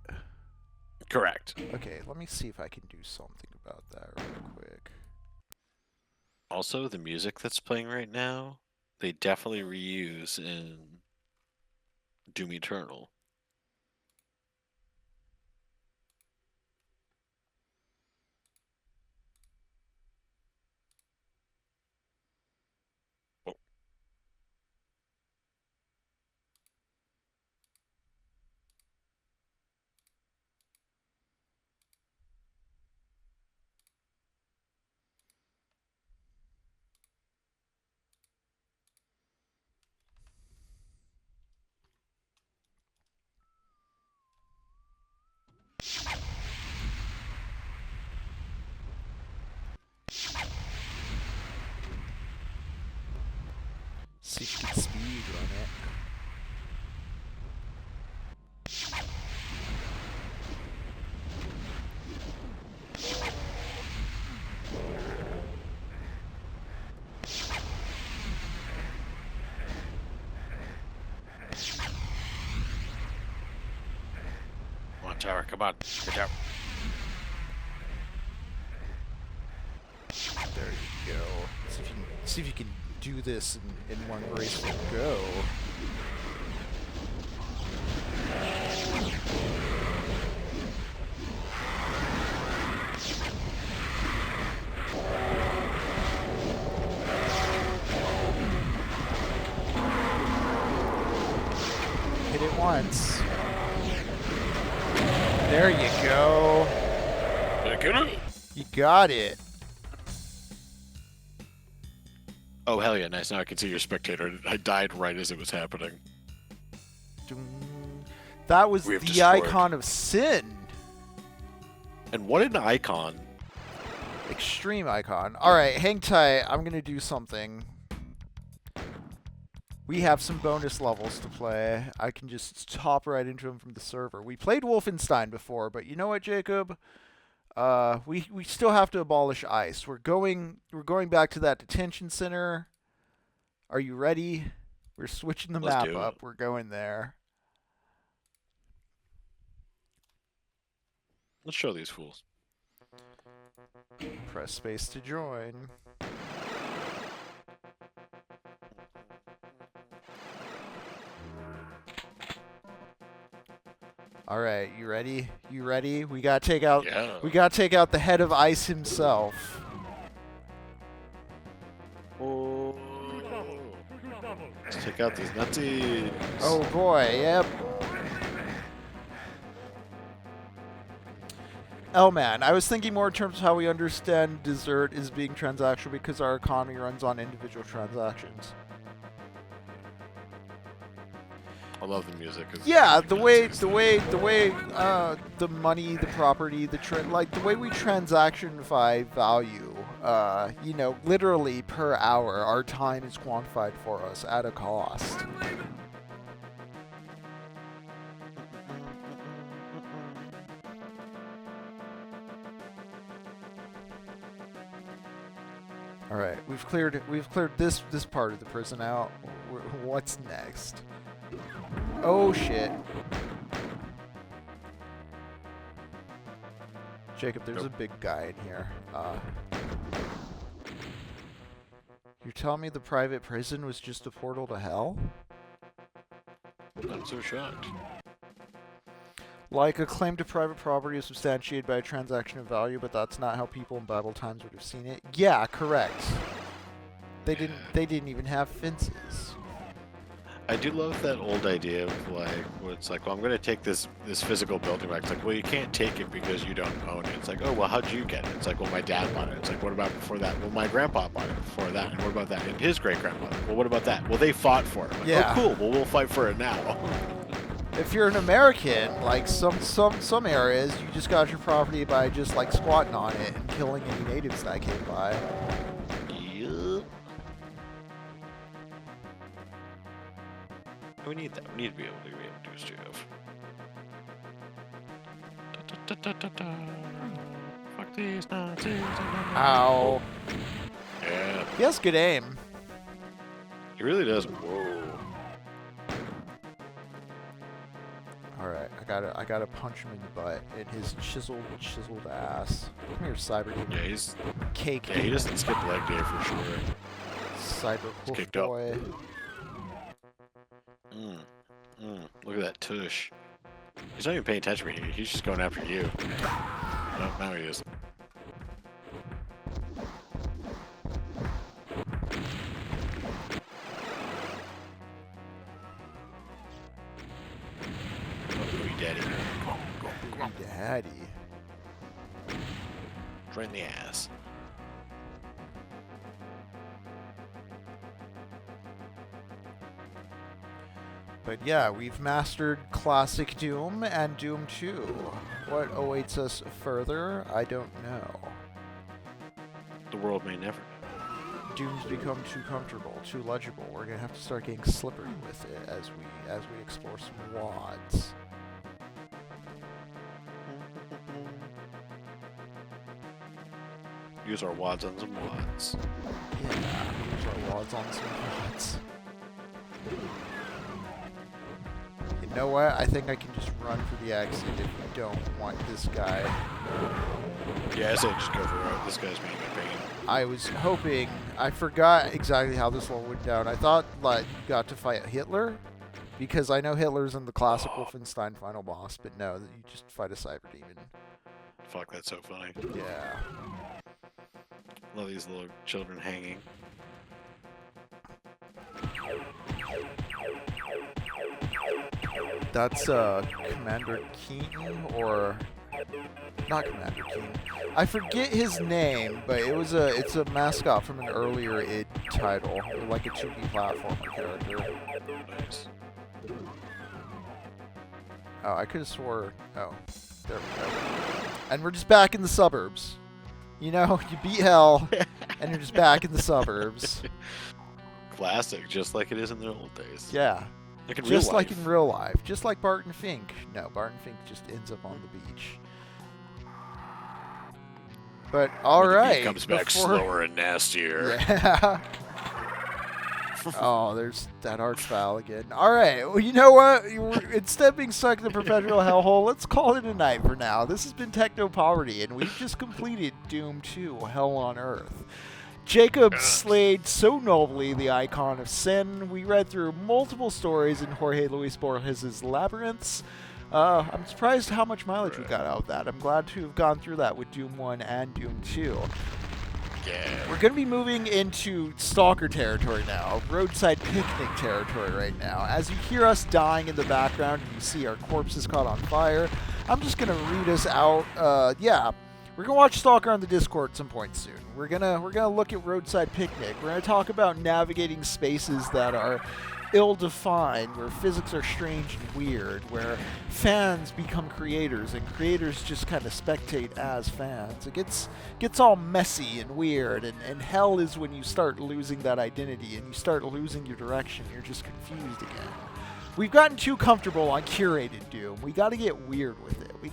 Correct. Okay, let me see if I can do something about that real quick. Also, the music that's playing right now, they definitely reuse in Doom Eternal. See if you can speed run it. Come on, Tower, come on. Good job. There you go. See if you can do this in one graceful go. once. There you go. You got it. Oh, hell yeah, nice. Now I can see your spectator. I died right as it was happening. That was the destroyed. icon of sin. And what an icon. Extreme icon. Alright, hang tight. I'm going to do something. We have some bonus levels to play. I can just hop right into them from the server. We played Wolfenstein before, but you know what, Jacob? We still have to abolish ICE. We're going back to that detention center. Are you ready? We're switching the map up. We're going there. Let's show these fools. Press space to join. All right, you ready? You ready? We gotta take out. Yeah. We gotta take out the head of ICE himself. Oh. Let's take out these nutties. Oh boy, yep. Oh man, I was thinking more in terms of how we understand dessert as being transactional because our economy runs on individual transactions. I love the music. Yeah, the way, the money, the property, like the way we transactionify value. You know, literally per hour, our time is quantified for us at a cost. All right, we've cleared this part of the prison out. What's next? Oh shit. Jacob, there's a big guy in here. You're telling me the private prison was just a portal to hell? I'm so shocked. Like, a claim to private property is substantiated by a transaction of value, but that's not how people in Bible times would have seen it. Yeah, correct. They didn't even have fences. I do love that old idea of like, where it's like, well, I'm going to take this physical building back. It's like, well, you can't take it because you don't own it. It's like, oh, well, how'd you get it? It's like, well, my dad bought it. It's like, what about before that? Well, my grandpa bought it before that. And what about that? And his great-grandmother. Well, what about that? Well, they fought for it. Like, yeah. Oh, cool. Well, we'll fight for it now. If you're an American, like some areas, you just got your property by just like squatting on it and killing any natives that came by. Yep. We need that. We need to be able to do stuff. Fuck these Nazis. Ow. Yeah. He has good aim. He really does. Whoa. Alright, I gotta punch him in the butt in his chiseled ass. Come here, Cyber Demon. Yeah, he's Cake. Yeah, he doesn't skip leg day for sure. Cyber Hoof kicked Boy. Look at that tush. He's not even paying attention to me. He's just going after you. Oh, now he is. Daddy. Daddy. Right in the ass. But yeah, we've mastered classic Doom and Doom 2. What awaits us further, I don't know. The world may never know. Doom's become too comfortable, too legible. We're gonna have to start getting slippery with it as we explore some WADs. Use our wads on some wads. Yeah, use our WADs on some WADs. You know what? I think I can just run for the exit if we don't want this guy. Yeah, I say just go for it. This guy's being a pain. I was hoping... I forgot exactly how this one went down. I thought like you got to fight Hitler, because I know Hitler's in the classic Wolfenstein final boss, but no, you just fight a cyber demon. Fuck, that's so funny. Yeah. Love these little children hanging. That's Commander Keaton, or not Commander Keaton. I forget his name, but it's a mascot from an earlier id title, like a 2D platformer character. Nice. Oh, I could have swore. Oh, there we go. And we're just back in the suburbs. You know, you beat hell, and you're just back in the suburbs. Classic, just like it is in the old days. Yeah. Like in Just real like life. in real life. Just like Barton FInk. No, Barton FInk just ends up on the beach. But alright. He comes back slower and nastier. Yeah. Oh, there's that archvile again. Alright, well, you know what? Instead of being stuck in the perpetual hellhole, let's call it a night for now. This has been Techno Poverty, and we've just completed Doom 2, Hell on Earth. Jacob slayed so nobly the icon of sin. We read through multiple stories in Jorge Luis Borges' Labyrinths. I'm surprised how much mileage we got out of that. I'm glad to have gone through that with Doom 1 and Doom 2. Yeah. We're going to be moving into Stalker territory now, Roadside Picnic territory right now. As you hear us dying in the background, you see our corpses caught on fire. I'm just going to read us out. We're gonna watch Stalker on the Discord at some point soon. We're gonna look at Roadside Picnic. We're gonna talk about navigating spaces that are ill-defined, where physics are strange and weird, where fans become creators and creators just kind of spectate as fans. It gets all messy and weird, and hell is when you start losing that identity and you start losing your direction. You're just confused again. We've gotten too comfortable on curated Doom. We got to get weird with it. We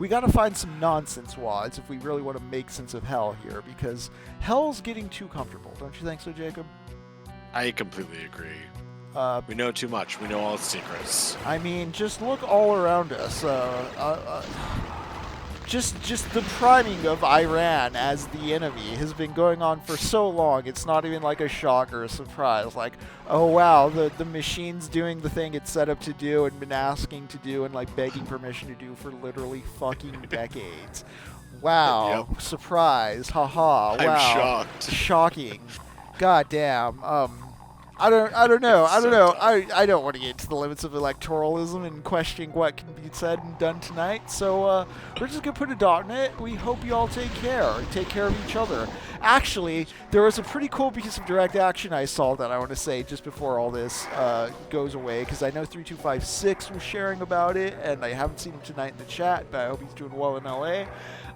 gotta find some nonsense wads if we really want to make sense of hell here, because hell's getting too comfortable. Don't you think so, Jacob? I completely agree. We know too much. We know all its secrets. I mean, just look all around us. Just the priming of Iran as the enemy has been going on for so long, it's not even like a shock or a surprise. Like, oh wow, the machine's doing the thing it's set up to do and been asking to do and like begging permission to do for literally fucking decades. Wow, Yep. Surprise, haha, wow. I'm shocked. Shocking. God damn. I don't know. I don't want to get into the limits of electoralism and questioning what can be said and done tonight. So we're just gonna put a dot in it. We hope you all take care. Take care of each other. Actually, there was a pretty cool piece of direct action I saw that I want to say just before all this goes away, because I know 3256 was sharing about it, and I haven't seen him tonight in the chat, but I hope he's doing well in LA.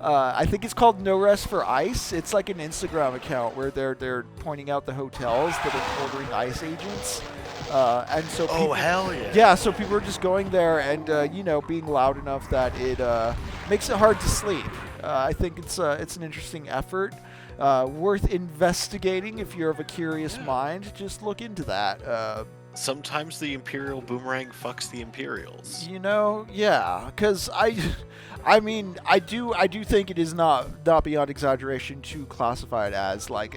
I think it's called No Rest for Ice. It's like an Instagram account where they're pointing out the hotels that are ordering ice agents. And so people, hell yeah. Yeah, so people are just going there and being loud enough that it makes it hard to sleep. I think it's an interesting effort. Worth investigating if you're of a curious mind. Just look into that. Sometimes the Imperial boomerang fucks the Imperials. Yeah, because I mean, I do think it is not beyond exaggeration to classify it as like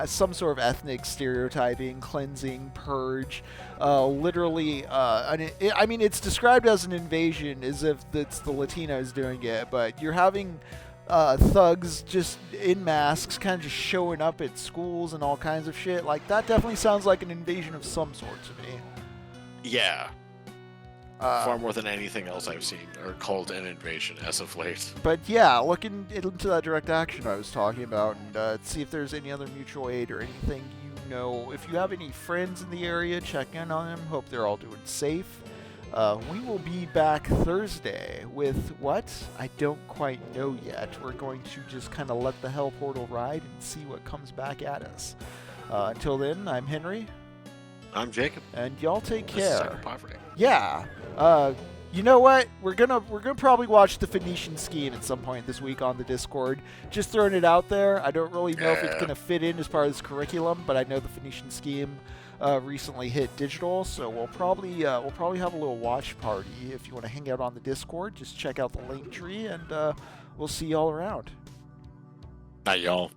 some sort of ethnic stereotyping, cleansing, purge. Literally, I mean, it's described as an invasion as if it's the Latinos doing it, but you're having thugs just in masks kind of just showing up at schools and all kinds of shit. Like, that definitely sounds like an invasion of some sort to me. Yeah. Far more than anything else I've seen or called an invasion as of late. But yeah, look into that direct action I was talking about, and see if there's any other mutual aid or anything you know. If you have any friends in the area, check in on them. Hope they're all doing safe. We will be back Thursday with what? I don't quite know yet. We're going to just kind of let the hell portal ride and see what comes back at us. Until then, I'm Henry. I'm Jacob. And y'all take This is care. Techno Poverty. Yeah. You know what? We're gonna probably watch the Phoenician Scheme at some point this week on the Discord. Just throwing it out there. I don't really know if it's gonna fit in as part of this curriculum, but I know the Phoenician Scheme recently hit digital, so we'll probably have a little watch party. If you want to hang out on the Discord, just check out the link tree, and we'll see y'all around. Night, y'all.